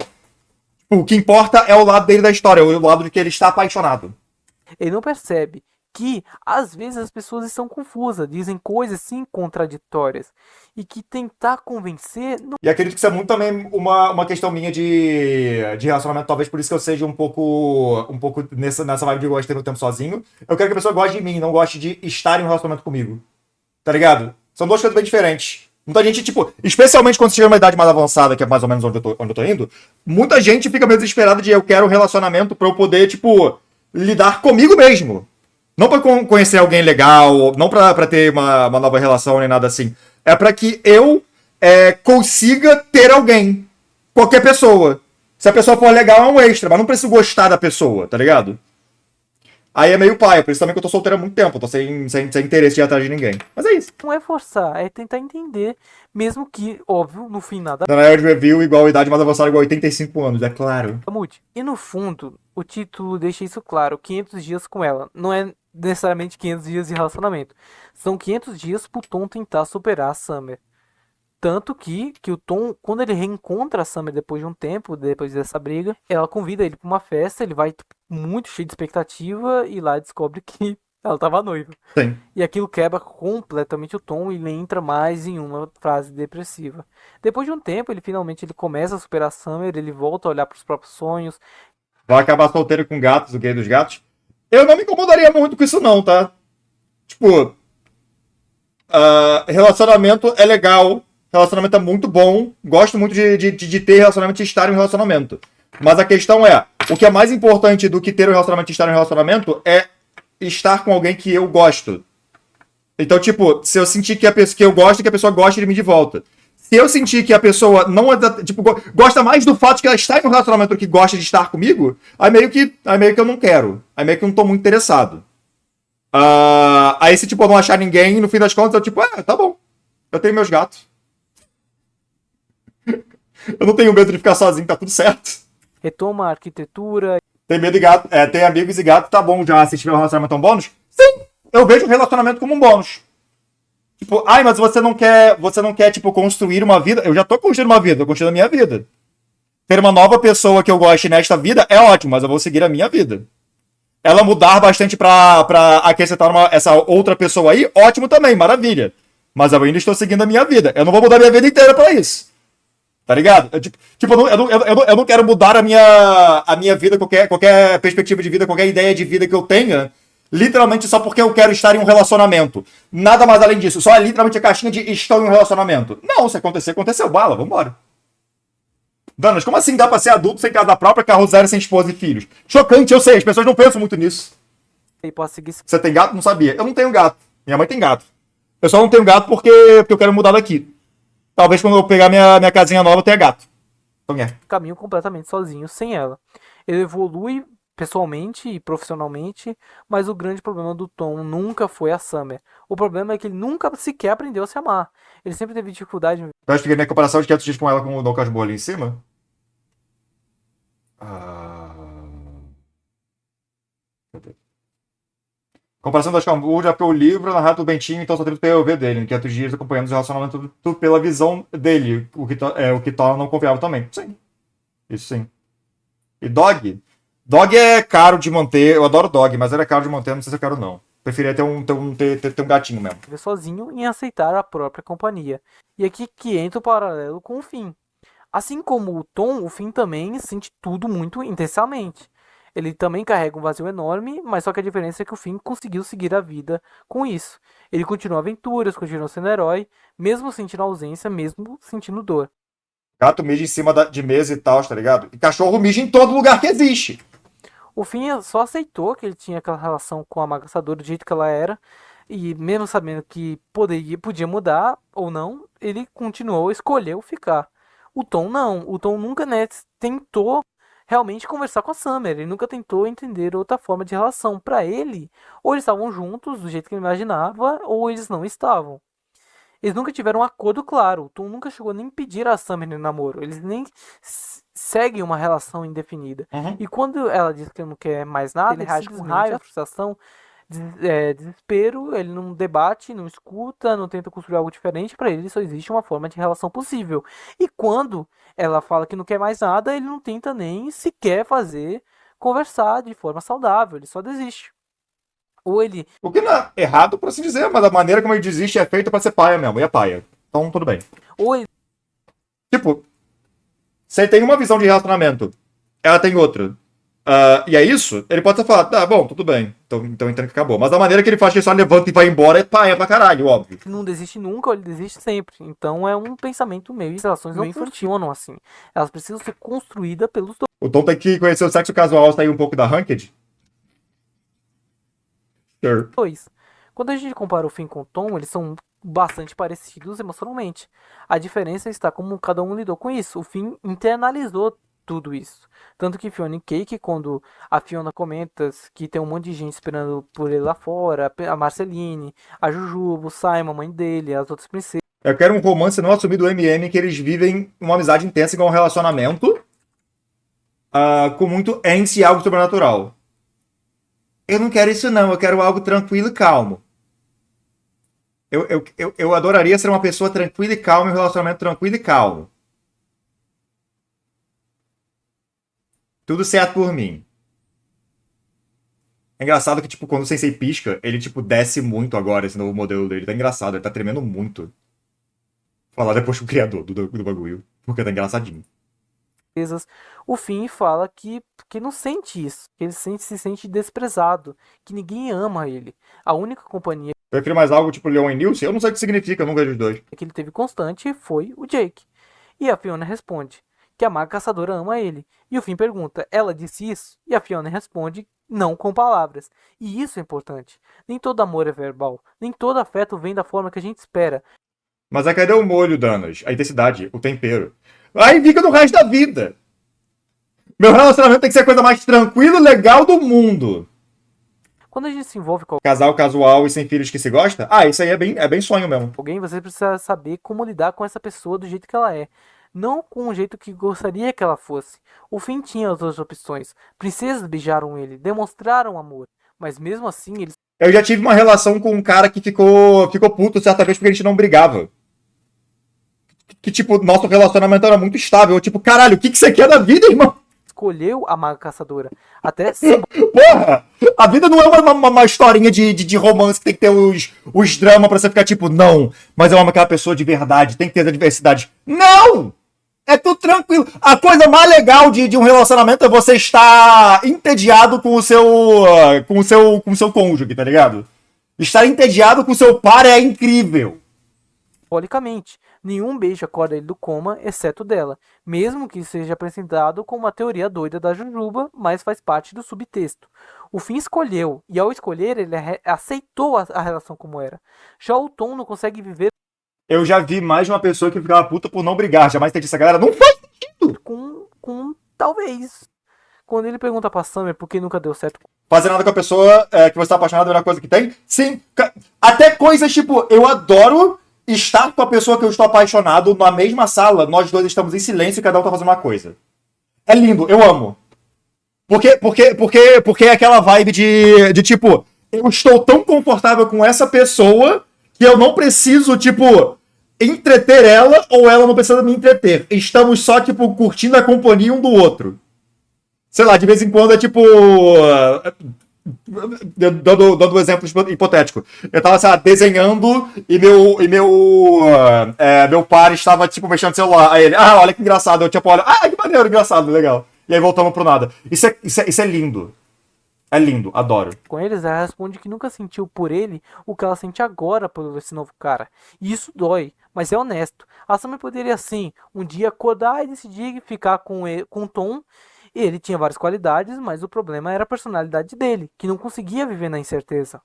O que importa é o lado dele da história, o lado de que ele está apaixonado. Ele não percebe que, às vezes, as pessoas estão confusas, dizem coisas, sim, contraditórias. E que tentar convencer... Não... E acredito que isso é muito também uma questão minha de relacionamento, talvez por isso que eu seja um pouco nessa vibe de gosto de ter meu tempo sozinho. Eu quero que a pessoa goste de mim, não goste de estar em um relacionamento comigo. Tá ligado? São duas coisas bem diferentes. Muita gente, tipo, especialmente quando você chega numa idade mais avançada, que é mais ou menos onde eu tô indo, muita gente fica meio desesperada de eu quero um relacionamento pra eu poder, tipo, lidar comigo mesmo. Não pra conhecer alguém legal, não pra ter uma nova relação nem nada assim. É pra que eu consiga ter alguém. Qualquer pessoa. Se a pessoa for legal, é um extra, mas não preciso gostar da pessoa, tá ligado? Aí é meio paia, por isso também que eu tô solteiro há muito tempo, eu tô sem interesse de ir atrás de ninguém. Mas é isso. Não é forçar, é tentar entender, mesmo que, óbvio, no fim nada Na de review, igual idade mais avançada, igual 85 anos, é claro. mude. E no fundo, o título deixa isso claro, 500 dias com ela. Não é necessariamente 500 dias de relacionamento. São 500 dias pro Tom tentar superar a Summer. Tanto que o Tom, quando ele reencontra a Summer depois de um tempo, depois dessa briga, ela convida ele pra uma festa, ele vai muito cheio de expectativa e lá descobre que ela tava noiva. Sim. E aquilo quebra completamente o Tom e ele entra mais em uma fase depressiva. Depois de um tempo, ele finalmente começa a superar a Summer, ele volta a olhar pros próprios sonhos. Vai acabar solteiro com gatos, o gay dos gatos. Eu não me incomodaria muito com isso não, tá? Tipo, relacionamento é legal, relacionamento é muito bom, gosto muito de ter relacionamento e estar em um relacionamento. Mas a questão é, o que é mais importante do que ter um relacionamento e estar em um relacionamento é estar com alguém que eu gosto. Então, tipo, se eu sentir que eu gosto, que a pessoa gosta de mim de volta. Se eu sentir que a pessoa não tipo, gosta mais do fato de que ela está em um relacionamento do que gosta de estar comigo, aí meio que eu não quero. Aí meio que eu não tô muito interessado. Aí se tipo, eu não achar ninguém, no fim das contas, eu tipo, tá bom. Eu tenho meus gatos. Eu não tenho medo de ficar sozinho, tá tudo certo. Retoma a arquitetura. Tem medo de gato, tem amigos e gato, tá bom já. Se tiver um relacionamento um bônus, sim, eu vejo o relacionamento como um bônus. Tipo, mas você não quer, tipo, construir uma vida? Eu já tô construindo uma vida, tô construindo a minha vida. Ter uma nova pessoa que eu goste nesta vida é ótimo, mas eu vou seguir a minha vida. Ela mudar bastante pra acrescentar essa outra pessoa aí, ótimo também, maravilha. Mas eu ainda estou seguindo a minha vida. Eu não vou mudar minha vida inteira pra isso. Tá ligado? Eu não quero mudar a minha vida, qualquer perspectiva de vida, qualquer ideia de vida que eu tenha, literalmente só porque eu quero estar em um relacionamento. Nada mais além disso. Só é literalmente a caixinha de estou em um relacionamento. Não, se acontecer, aconteceu. Bala, vambora. Danas, como assim dá pra ser adulto sem casa própria, carro zero, sem esposa e filhos? Chocante, eu sei, as pessoas não pensam muito nisso. E posso seguir. Você tem gato? Não sabia. Eu não tenho gato. Minha mãe tem gato. Eu só não tenho gato porque eu quero mudar daqui. Talvez quando eu pegar minha casinha nova eu tenha gato. Então Caminho completamente sozinho, sem ela. Ele evolui pessoalmente e profissionalmente, mas o grande problema do Tom nunca foi a Summer. O problema é que ele nunca sequer aprendeu a se amar. Ele sempre teve dificuldade. Eu acho que minha comparação de 500 dias com ela com o Dom Casboa ali em cima. Comparação do Ashkambu já pelo livro, narrado pelo Bentinho, então só temos o POV dele, que é os dias acompanhando os relacionamentos tudo pela visão dele, o que torna não confiável também. Sim. Isso sim. E Dog? Dog é caro de manter, eu adoro Dog, mas ele é caro de manter, não sei se eu quero não. Preferia ter um gatinho mesmo. Sozinho em aceitar a própria companhia. E aqui que entra o paralelo com o Finn. Assim como o Tom, o Finn também sente tudo muito intensamente. Ele também carrega um vazio enorme, mas só que a diferença é que o Finn conseguiu seguir a vida com isso. Ele continua aventuras, continua sendo herói, mesmo sentindo ausência, mesmo sentindo dor. Gato mija em cima de mesa e tal, tá ligado? E cachorro mija em todo lugar que existe. O Finn só aceitou que ele tinha aquela relação com a Maga Caçadora do jeito que ela era, e mesmo sabendo que podia mudar ou não, ele continuou, escolheu ficar. O Tom não, o Tom nunca, né, tentou realmente conversar com a Summer, ele nunca tentou entender outra forma de relação. Para ele, ou eles estavam juntos do jeito que ele imaginava, ou eles não estavam. Eles nunca tiveram um acordo claro. O Tom nunca chegou nem pedir a Summer no namoro. Eles nem seguem uma relação indefinida. Uhum. E quando ela diz que não quer mais nada, ele reage com raiva, frustração, desespero. Ele não debate, não escuta, não tenta construir algo diferente. Para ele só existe uma forma de relação possível. E quando ela fala que não quer mais nada, ele não tenta nem sequer conversar de forma saudável. Ele só desiste. Ou ele... O que não é errado, por assim dizer, mas a maneira como ele desiste é feita pra ser paia mesmo, e é paia. Então, tudo bem. Ou ele... Tipo, você tem uma visão de relacionamento, ela tem outra. E é isso, ele pode ter falado, tá bom, tudo bem, então entendo que acabou. Mas a maneira que ele faz que ele só levanta e vai embora é paia pra caralho, óbvio. Não desiste nunca, ou ele desiste sempre. Então é um pensamento meio... As relações não funcionam assim. Elas precisam ser construídas pelos dois. O Tom tem que conhecer o sexo casual, sair um pouco da ranked. Sure. Quando a gente compara o Finn com o Tom, eles são bastante parecidos emocionalmente. A diferença está como cada um lidou com isso. O Finn internalizou tudo isso. Tanto que Fiona e Cake, quando a Fiona comenta que tem um monte de gente esperando por ele lá fora, a Marceline, a Jujuba, o Simon, a mãe dele, as outras princesas. Eu quero um romance não assumido do MM, que eles vivem uma amizade intensa igual um relacionamento, com muito ence e algo sobrenatural. Eu não quero isso não, eu quero algo tranquilo e calmo. Eu adoraria ser uma pessoa tranquila e calma, em um relacionamento tranquilo e calmo. Tudo certo por mim. É engraçado que, tipo, quando o Sensei pisca, ele, tipo, desce muito agora, esse novo modelo dele. Tá engraçado, ele tá tremendo muito. Vou falar depois com o criador do bagulho, porque tá engraçadinho. O Finn fala que não sente isso, que ele se sente desprezado, que ninguém ama ele. A única companhia Eu prefiro mais algo tipo Leon e Nilce? Eu não sei o que significa, eu não vejo os dois. que ele teve constante foi o Jake. E a Fiona responde que a Maga Caçadora ama ele. E o Finn pergunta, ela disse isso? E a Fiona responde, não com palavras. E isso é importante. Nem todo amor é verbal, nem todo afeto vem da forma que a gente espera. Mas aí cadê o molho, Danas? A intensidade, o tempero. Aí fica no resto da vida. Meu relacionamento tem que ser a coisa mais tranquila e legal do mundo. Quando a gente se envolve com Casal casual e sem filhos que se gosta? Isso aí é bem sonho mesmo. alguém, você precisa saber como lidar com essa pessoa do jeito que ela é. Não com o jeito que gostaria que ela fosse. O Finn tinha as outras opções. Princesas beijaram ele, demonstraram amor. Mas mesmo assim, eles... Eu já tive uma relação com um cara que ficou puto certa vez porque a gente não brigava. Que, tipo, nosso relacionamento era muito estável. Eu, tipo, caralho, o que você quer da vida, irmão? escolheu a Maga Caçadora. Até Porra! A vida não é uma historinha de romance que tem que ter os dramas pra você ficar tipo, não, mas eu amo aquela pessoa de verdade, tem que ter a diversidade. Não! É tudo tranquilo. A coisa mais legal de um relacionamento é você estar entediado com o seu cônjuge, tá ligado? Estar entediado com o seu par é incrível. simbolicamente. Nenhum beijo acorda ele do coma, exceto dela, mesmo que seja apresentado como uma teoria doida da Jujuba, mas faz parte do subtexto. O Finn escolheu, e ao escolher ele aceitou a relação como era. Já o Tom não consegue viver Eu já vi mais de uma pessoa que ficava puta por não brigar, jamais entendi essa galera, não faz sentido. com talvez. Quando ele pergunta pra Summer por que nunca deu certo. Fazer nada com a pessoa que você tá apaixonado é a melhor coisa que tem? Sim. Até coisas tipo, eu adoro estar com a pessoa que eu estou apaixonado na mesma sala, nós dois estamos em silêncio e cada um tá fazendo uma coisa. É lindo, eu amo. Porque é aquela vibe de tipo, eu estou tão confortável com essa pessoa que eu não preciso, tipo, entreter ela ou ela não precisa me entreter. Estamos só, tipo, curtindo a companhia um do outro. Sei lá, de vez em quando é tipo. Dando um exemplo hipotético. Eu tava, sei lá, desenhando e meu par estava, tipo, mexendo no celular. Aí ele, olha que engraçado. Eu, tipo, olha, que maneiro, engraçado, legal. E aí voltamos pro nada. Isso é lindo. É lindo, adoro. Com eles, ela responde que nunca sentiu por ele o que ela sente agora por esse novo cara. E isso dói, mas é honesto. A Summer poderia, sim, um dia acordar e decidir ficar com o Tom. Ele tinha várias qualidades, mas o problema era a personalidade dele, que não conseguia viver na incerteza.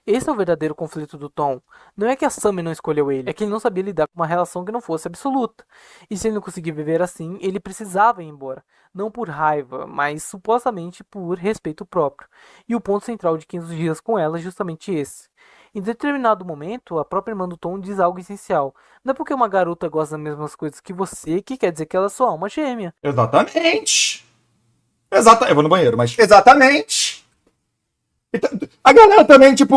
Esse é o verdadeiro conflito do Tom. Não é que a Summer não escolheu ele, é que ele não sabia lidar com uma relação que não fosse absoluta. E se ele não conseguia viver assim, ele precisava ir embora. Não por raiva, mas supostamente por respeito próprio. E o ponto central de 15 dias com ela é justamente esse. Em determinado momento, a própria irmã do Tom diz algo essencial. Não é porque uma garota gosta das mesmas coisas que você que quer dizer que ela é sua alma gêmea. Exatamente. Eu vou no banheiro, mas. Exatamente. Então, a galera também, tipo.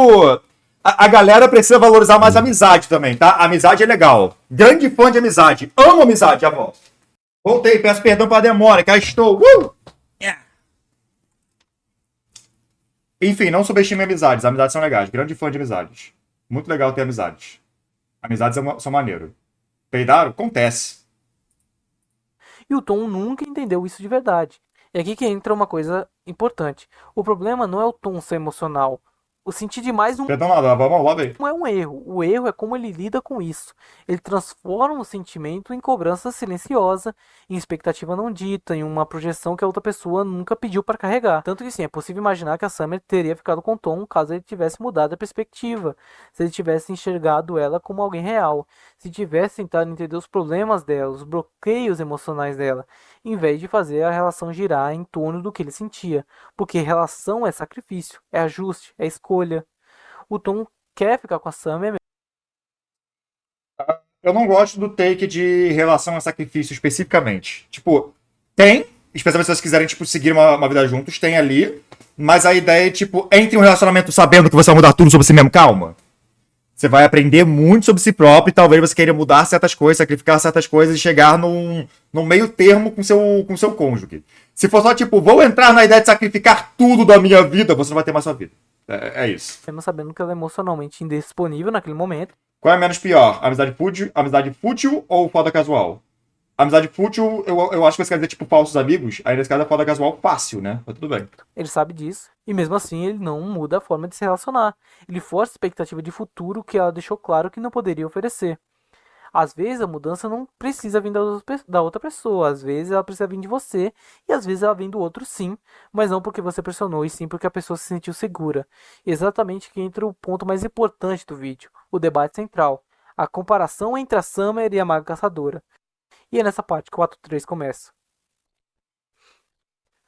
A galera precisa valorizar mais a amizade também, tá? A amizade é legal. Grande fã de amizade. Amo amizade, avó. Voltei, peço perdão pela demora, cá estou. Yeah. Enfim, não subestime amizades. Amizades são legais. Grande fã de amizades. Muito legal ter amizades. Amizades são maneiro. Peidaram? Acontece. E o Tom nunca entendeu isso de verdade. É aqui que entra uma coisa importante. O problema não é o Tom ser emocional. O sentir demais não Perdão nada, vamos lá, velho. não é um erro. O erro é como ele lida com isso. Ele transforma o sentimento em cobrança silenciosa, em expectativa não dita, em uma projeção que a outra pessoa nunca pediu para carregar. Tanto que sim, é possível imaginar que a Summer teria ficado com Tom caso ele tivesse mudado a perspectiva, se ele tivesse enxergado ela como alguém real, se tivesse tentado entender os problemas dela, os bloqueios emocionais dela, em vez de fazer a relação girar em torno do que ele sentia. Porque relação é sacrifício, é ajuste, é escolha. O Tom quer ficar com a Summer. Eu não gosto do take de relação a sacrifício especificamente. Tipo, tem, especialmente se vocês quiserem, tipo, seguir uma vida juntos, tem ali. Mas a ideia é, tipo, entre um relacionamento sabendo que você vai mudar tudo sobre si mesmo, calma. Você vai aprender muito sobre si próprio e talvez você queira mudar certas coisas, sacrificar certas coisas e chegar num meio termo com seu cônjuge. Se for só, tipo, vou entrar na ideia de sacrificar tudo da minha vida, você não vai ter mais sua vida. É isso. Mesmo sabendo que ela é emocionalmente indisponível naquele momento. Qual é menos pior? Amizade fútil ou foda casual? Amizade fútil, eu acho que você quer dizer, tipo, falsos amigos. Aí nesse caso é foda casual fácil, né? Mas tudo bem. Ele sabe disso. E mesmo assim ele não muda a forma de se relacionar. Ele força a expectativa de futuro que ela deixou claro que não poderia oferecer. Às vezes a mudança não precisa vir da outra pessoa, às vezes ela precisa vir de você, e às vezes ela vem do outro sim, mas não porque você pressionou, e sim porque a pessoa se sentiu segura. Exatamente que entra o ponto mais importante do vídeo, o debate central, a comparação entre a Summer e a Maga Caçadora. E é nessa parte que o ato 3 começa.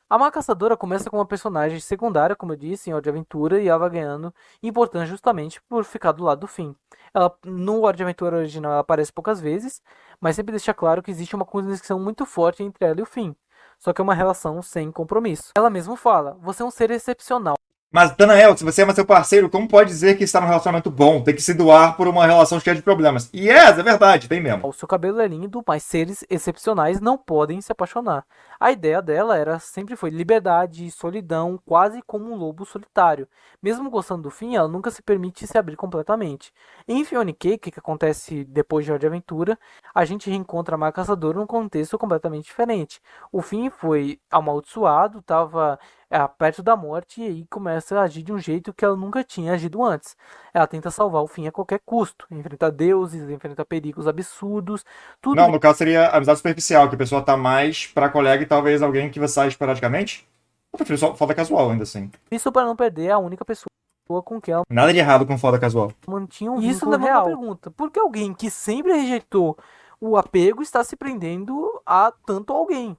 A Maga Caçadora começa com uma personagem secundária, como eu disse, em Hora de Aventura, e ela vai ganhando importância justamente por ficar do lado do fim. Ela, no Hora de Aventura original, ela aparece poucas vezes, mas sempre deixa claro que existe uma conexão muito forte entre ela e o fim. Só que é uma relação sem compromisso. Ela mesma fala: você é um ser excepcional. Mas, Danael, se você ama seu parceiro, como pode dizer que está num relacionamento bom? Tem que se doar por uma relação cheia de problemas. E é verdade, tem mesmo. O seu cabelo é lindo, mas seres excepcionais não podem se apaixonar. A ideia dela sempre foi liberdade, solidão, quase como um lobo solitário. Mesmo gostando do fim, ela nunca se permite se abrir completamente. Em Fiona Cake, que acontece depois de Hora de Aventura, a gente reencontra a Maga Caçadora num contexto completamente diferente. O fim foi amaldiçoado, estava perto da morte e aí começa a agir de um jeito que ela nunca tinha agido antes. Ela tenta salvar o fim a qualquer custo, enfrenta deuses, enfrenta perigos absurdos, tudo. Não, no caso seria amizade superficial, que a pessoa tá mais pra colega e talvez alguém que você sai esporadicamente. Eu prefiro só foda casual ainda assim. Isso para não perder a única pessoa com quem ela Nada de errado com foda casual. mantinha um vínculo real. Isso leva uma pergunta: por que alguém que sempre rejeitou o apego está se prendendo a tanto alguém?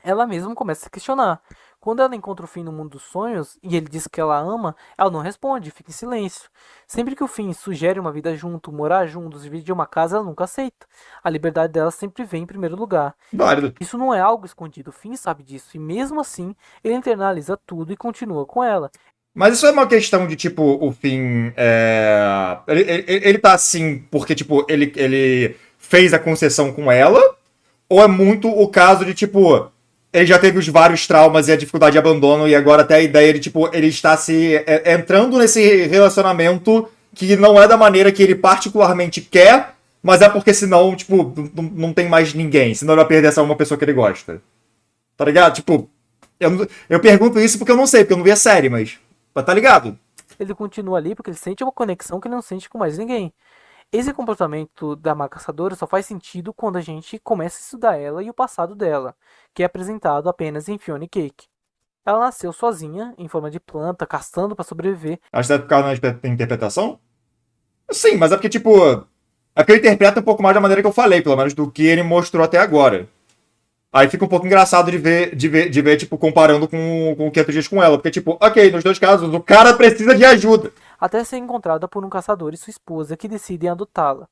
Ela mesma começa a se questionar. Quando ela encontra o Finn no mundo dos sonhos e ele diz que ela ama, ela não responde, fica em silêncio. Sempre que o Finn sugere uma vida junto, morar juntos, dividir uma casa, ela nunca aceita. A liberdade dela sempre vem em primeiro lugar. Válido. Isso não é algo escondido, o Finn sabe disso, e mesmo assim, ele internaliza tudo e continua com ela. Mas isso é uma questão de, tipo, o fim. Ele tá assim porque, tipo, ele fez a concessão com ela? Ou é muito o caso de, tipo, ele já teve os vários traumas e a dificuldade de abandono, e agora até a ideia de, tipo, ele está se entrando nesse relacionamento que não é da maneira que ele particularmente quer, mas é porque senão, tipo, não tem mais ninguém. Senão ele vai perder essa uma pessoa que ele gosta. Tá ligado? Tipo, eu pergunto isso porque eu não sei, porque eu não vi a série, mas tá ligado? Ele continua ali porque ele sente uma conexão que ele não sente com mais ninguém. Esse comportamento da má caçadora só faz sentido quando a gente começa a estudar ela e o passado dela, que é apresentado apenas em Fiona e Cake. Ela nasceu sozinha, em forma de planta, caçando para sobreviver. Acho que vai ficar na interpretação? Sim, mas é porque, tipo. É porque eu interpreto um pouco mais da maneira que eu falei, pelo menos do que ele mostrou até agora. Aí fica um pouco engraçado de ver tipo, comparando com o 500 dias com ela. Porque, tipo, ok, nos dois casos, o cara precisa de ajuda. Até ser encontrada por um caçador e sua esposa, que decidem adotá-la.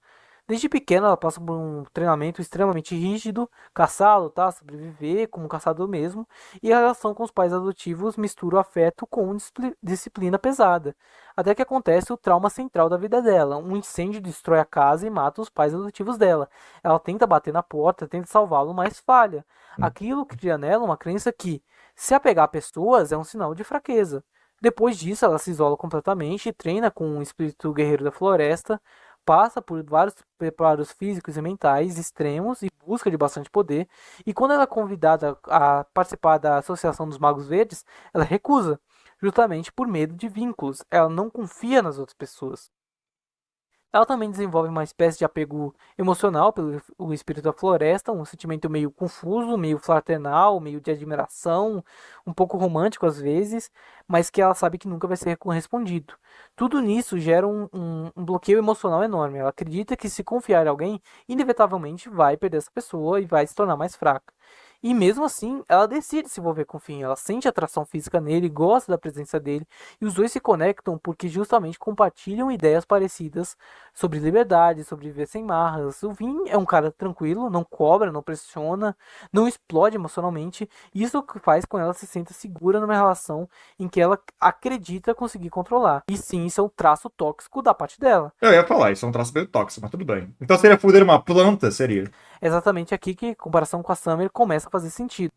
Desde pequena, ela passa por um treinamento extremamente rígido, caçá-lo, tá? Sobreviver como um caçador mesmo, e a relação com os pais adotivos mistura o afeto com disciplina pesada. Até que acontece o trauma central da vida dela. Um incêndio destrói a casa e mata os pais adotivos dela. Ela tenta bater na porta, tenta salvá-lo, mas falha. Aquilo cria nela uma crença que, se apegar a pessoas, é um sinal de fraqueza. Depois disso, ela se isola completamente, treina com um espírito guerreiro da floresta, passa por vários preparos físicos e mentais extremos e busca de bastante poder. E quando ela é convidada a participar da Associação dos Magos Verdes, ela recusa, justamente por medo de vínculos. Ela não confia nas outras pessoas. Ela também desenvolve uma espécie de apego emocional pelo o espírito da floresta, um sentimento meio confuso, meio fraternal, meio de admiração, um pouco romântico às vezes, mas que ela sabe que nunca vai ser correspondido. Tudo nisso gera um bloqueio emocional enorme. Ela acredita que se confiar em alguém, inevitavelmente vai perder essa pessoa e vai se tornar mais fraca. E mesmo assim, ela decide se envolver com o Finn. Ela sente atração física nele, gosta da presença dele, e os dois se conectam porque justamente compartilham ideias parecidas sobre liberdade, sobre viver sem marras. O Vin é um cara tranquilo, não cobra, não pressiona, não explode emocionalmente. Isso que faz com ela se sinta segura numa relação em que ela acredita conseguir controlar. E sim, isso é um traço tóxico da parte dela. Eu ia falar, isso é um traço meio tóxico, mas tudo bem. Então seria foder uma planta, seria. É exatamente aqui que, em comparação com a Summer, começa a fazer sentido.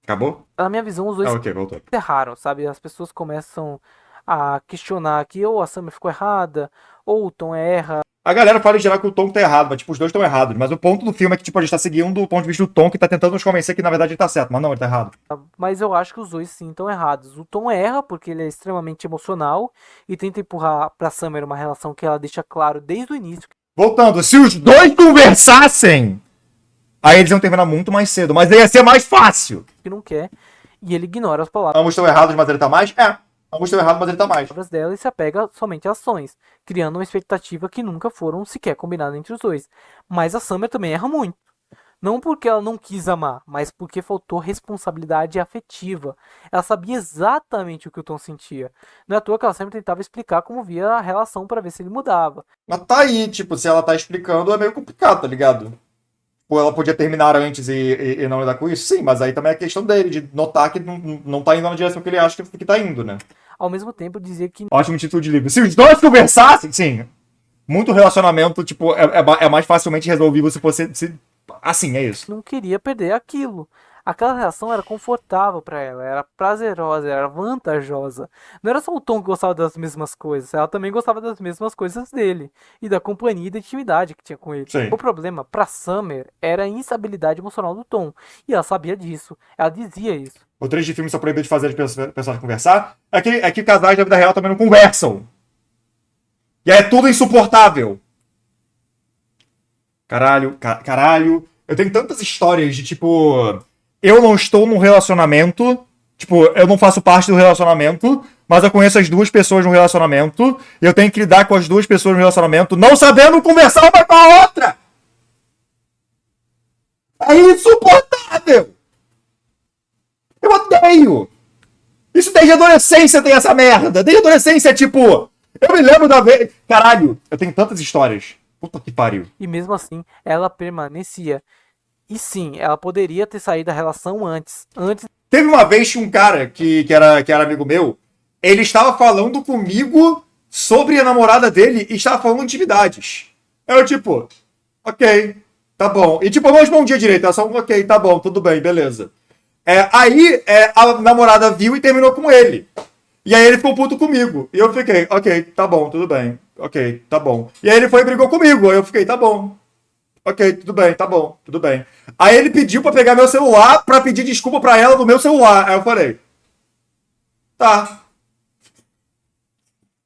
Acabou? Na minha visão, os dois Ah, se ok, voltou. erraram, sabe? As pessoas começam a questionar que ou a Summer ficou errada, ou o Tom erra. A galera fala em geral que o Tom tá errado, mas tipo, os dois estão errados. Mas o ponto do filme é que tipo, a gente tá seguindo o ponto de vista do Tom, que tá tentando nos convencer que na verdade ele tá certo. Mas não, ele tá errado. Mas eu acho que os dois sim estão errados. O Tom erra porque ele é extremamente emocional e tenta empurrar pra Summer uma relação que ela deixa claro desde o início Voltando, se os dois conversassem, aí eles iam terminar muito mais cedo, mas ia ser mais fácil. que não quer. E ele ignora as palavras Ambos estão errados, mas ele tá mais? É. Ambos estão errados, mas ele tá mais. dela e se apega somente a ações, criando uma expectativa que nunca foram sequer combinadas entre os dois. Mas a Summer também erra muito. Não porque ela não quis amar, mas porque faltou responsabilidade afetiva. Ela sabia exatamente o que o Tom sentia. Não é à toa que ela sempre tentava explicar como via a relação para ver se ele mudava. Mas tá aí, tipo, se ela tá explicando, é meio complicado, tá ligado? Pô, ela podia terminar antes e não lidar com isso? Sim, mas aí também é questão dele, de notar que não tá indo na direção que ele acha que tá indo, né? Ao mesmo tempo, dizia que Ótimo título de livro. Se os dois conversassem, sim. Muito relacionamento, tipo, é mais facilmente resolvível se fosse. Assim, é isso. não queria perder aquilo. Aquela relação era confortável para ela, era prazerosa, era vantajosa. Não era só o Tom que gostava das mesmas coisas, ela também gostava das mesmas coisas dele e da companhia e da intimidade que tinha com ele. Sim. O problema para Summer era a instabilidade emocional do Tom, e ela sabia disso. Ela dizia isso. O trecho de filme só proibido de fazer as pessoas conversar. É que casais da vida real também não conversam. E aí é tudo insuportável. Caralho. Eu tenho tantas histórias de tipo. Eu não estou num relacionamento. Tipo, eu não faço parte do relacionamento. Mas eu conheço as duas pessoas no relacionamento. E eu tenho que lidar com as duas pessoas no relacionamento, não sabendo conversar uma com a outra. É insuportável. Eu odeio. Isso desde a adolescência tem essa merda. Desde a adolescência, tipo. Eu me lembro da vez. Caralho, eu tenho tantas histórias. Puta que pariu. E mesmo assim, ela permanecia. E sim, ela poderia ter saído da relação antes Teve uma vez que um cara que era amigo meu, ele estava falando comigo sobre a namorada dele e estava falando intimidades. Eu, tipo, ok, tá bom. E, tipo, eu não respondia direito, era só um ok, tá bom, tudo bem, beleza. A namorada viu e terminou com ele. E aí ele ficou puto comigo. E eu fiquei, ok, tá bom, tudo bem. Ok, tá bom. E aí ele foi e brigou comigo. Aí eu fiquei, tá bom. Ok, tudo bem, tá bom, tudo bem. Aí ele pediu pra pegar meu celular pra pedir desculpa pra ela do meu celular. Aí eu falei, tá,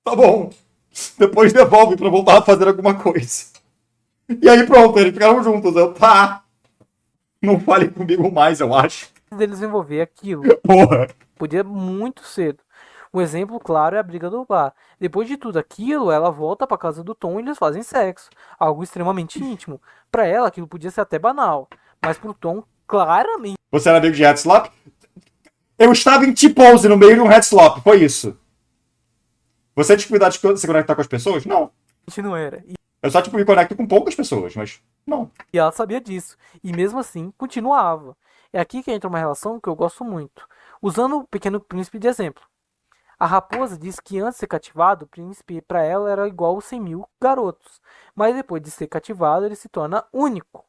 tá bom. Depois devolve pra eu voltar a fazer alguma coisa. E aí pronto, eles ficaram juntos. Eu, tá. Não fale comigo mais, eu acho. Deles envolver aquilo. Porra. Podia muito cedo. Um exemplo claro é a briga do bar. Depois de tudo aquilo, ela volta pra casa do Tom e eles fazem sexo. Algo extremamente íntimo. Pra ela, aquilo podia ser até banal. Mas pro Tom, claramente Você era amigo de Headslop? Eu estava em T-pose no meio de um Headslop, foi isso. Você tinha dificuldade de se conectar com as pessoas? Não. não era. Eu só, tipo, me conecto com poucas pessoas, mas não. E ela sabia disso. E mesmo assim, continuava. É aqui que entra uma relação que eu gosto muito. Usando o Pequeno Príncipe de exemplo. A raposa diz que antes de ser cativado, o príncipe para ela era igual aos 100 mil garotos. Mas depois de ser cativado, ele se torna único.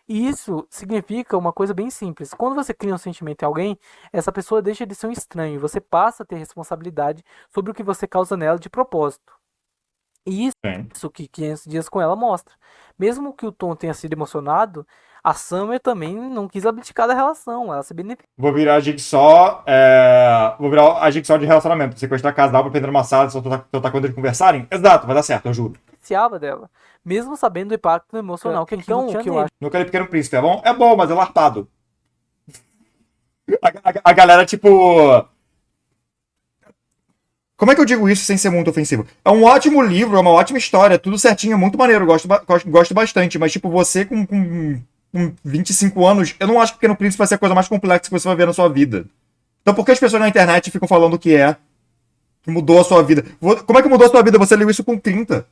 E isso significa uma coisa bem simples. Quando você cria um sentimento em alguém, essa pessoa deixa de ser um estranho. E você passa a ter responsabilidade sobre o que você causa nela de propósito. E Sim. isso que 500 dias com ela mostra. Mesmo que o Tom tenha sido emocionado, a Summer também não quis abdicar da relação. Ela se Vou virar a Jigsaw. Vou virar a Jigsaw de relacionamento. Sequestrar casal pra prender numa sala só tá quando eles conversarem? Exato, vai dar certo, eu juro. beneficiava dela. Mesmo sabendo do impacto emocional que aquilo tinha que eu nele. acho. No Aquele Pequeno Príncipe, é bom? É bom, mas é larpado. A galera, tipo. Como é que eu digo isso sem ser muito ofensivo? É um ótimo livro, é uma ótima história, tudo certinho, é muito maneiro, gosto bastante, mas tipo, você com 25 anos, eu não acho que Pequeno Príncipe vai ser a coisa mais complexa que você vai ver na sua vida. Então por que as pessoas na internet ficam falando que mudou a sua vida? Como é que mudou a sua vida? Você leu isso com 30?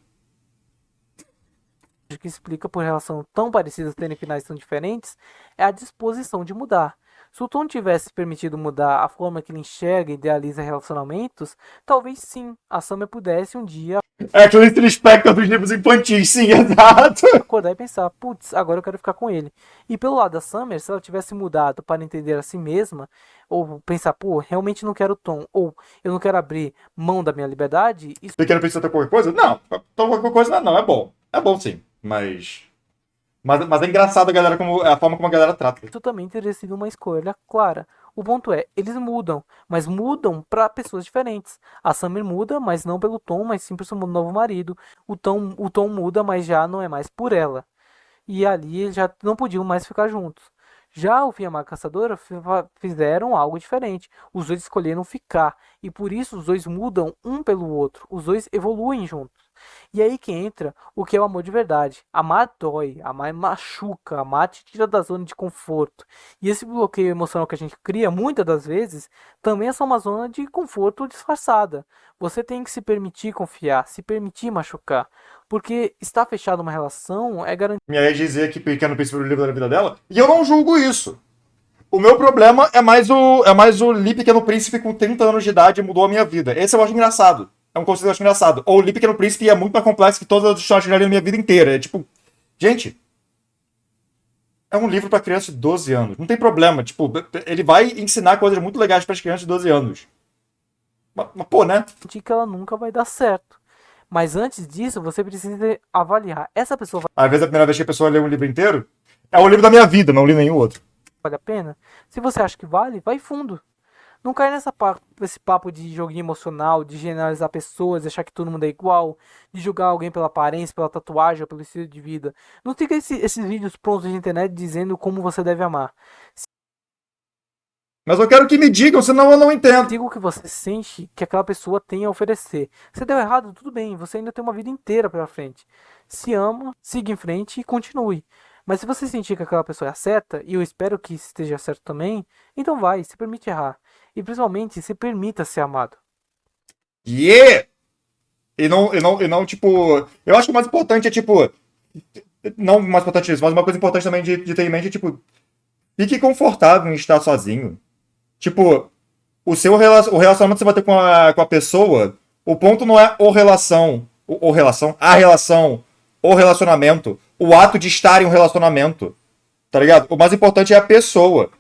Que explica por relação tão parecidas terem finais tão diferentes é a disposição de mudar. Se o Tom tivesse permitido mudar a forma que ele enxerga e idealiza relacionamentos, talvez sim, a Summer pudesse um dia Actually, Spectre dos livros infantis, sim, exato. acordar e pensar, putz, agora eu quero ficar com ele. E pelo lado da Summer, se ela tivesse mudado para entender a si mesma, ou pensar, pô, realmente não quero o Tom, ou eu não quero abrir mão da minha liberdade, isso Pequeno Príncipe tem qualquer coisa? Não, qualquer coisa não, é bom. É bom sim, mas é engraçado a forma como a galera trata. também teria sido uma escolha clara. O ponto é, eles mudam, mas mudam para pessoas diferentes. A Summer muda, mas não pelo Tom, mas sim pro seu novo marido. O Tom muda, mas já não é mais por ela. E ali eles já não podiam mais ficar juntos. Já o Fiamma Caçadora fizeram algo diferente. Os dois escolheram ficar. E por isso os dois mudam um pelo outro. Os dois evoluem juntos. E aí que entra o que é o amor de verdade. Amar dói, amar machuca, amar te tira da zona de conforto. E esse bloqueio emocional que a gente cria, muitas das vezes, também é só uma zona de conforto disfarçada. Você tem que se permitir confiar, se permitir machucar. Porque estar fechado uma relação é garantir. Minha ex dizia que Pequeno Príncipe era o livro da vida dela, e eu não julgo isso. O meu problema é mais o Li Pequeno Príncipe com 30 anos de idade mudou a minha vida. Esse eu acho engraçado. É um conceito que eu acho engraçado. Ou o Li Pequeno Príncipe é muito mais complexo que todas as histórias que eu já li na minha vida inteira. É tipo, gente, é um livro pra criança de 12 anos. Não tem problema. Tipo, ele vai ensinar coisas muito legais para as crianças de 12 anos. Mas, pô, né? Que ela nunca vai dar certo. Mas antes disso, você precisa avaliar. Essa pessoa Às vezes a primeira vez que a pessoa lê um livro inteiro, é o livro da minha vida, não li nenhum outro. vale a pena? Se você acha que vale, vai fundo. Não cai nesse papo de joguinho emocional, de generalizar pessoas, achar que todo mundo é igual, de julgar alguém pela aparência, pela tatuagem ou pelo estilo de vida. Não fica esses vídeos prontos de internet dizendo como você deve amar. Mas eu quero que me digam, senão eu não entendo. Diga o que você sente que aquela pessoa tem a oferecer. Se deu errado, tudo bem, você ainda tem uma vida inteira pela frente. Se ama, siga em frente e continue. Mas se você sentir que aquela pessoa é a certa, e eu espero que esteja certo também, então vai, se permite errar. E principalmente, se permita ser amado. Yeah! E não, tipo. Eu acho que o mais importante é, tipo. Não o mais importante disso, mas uma coisa importante também de ter em mente é, tipo. Fique confortável em estar sozinho. Tipo, o relacionamento que você vai ter com a pessoa, o ponto não é a relação, o relacionamento, o ato de estar em um relacionamento, tá ligado? O mais importante é a pessoa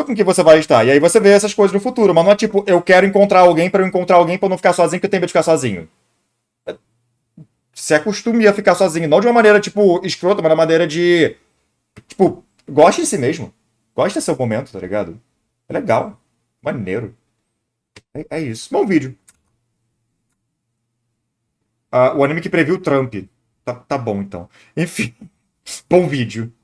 com que você vai estar. E aí você vê essas coisas no futuro, mas não é tipo, eu quero encontrar alguém pra eu encontrar alguém pra eu não ficar sozinho, porque eu tenho medo de ficar sozinho. Se acostume a ficar sozinho, não de uma maneira, tipo, escrota, mas de uma maneira de, tipo, goste de si mesmo. Goste do seu momento, tá ligado? É legal. Maneiro. É isso. Bom vídeo. O anime que previu o Trump. Tá bom, então. Enfim, bom vídeo.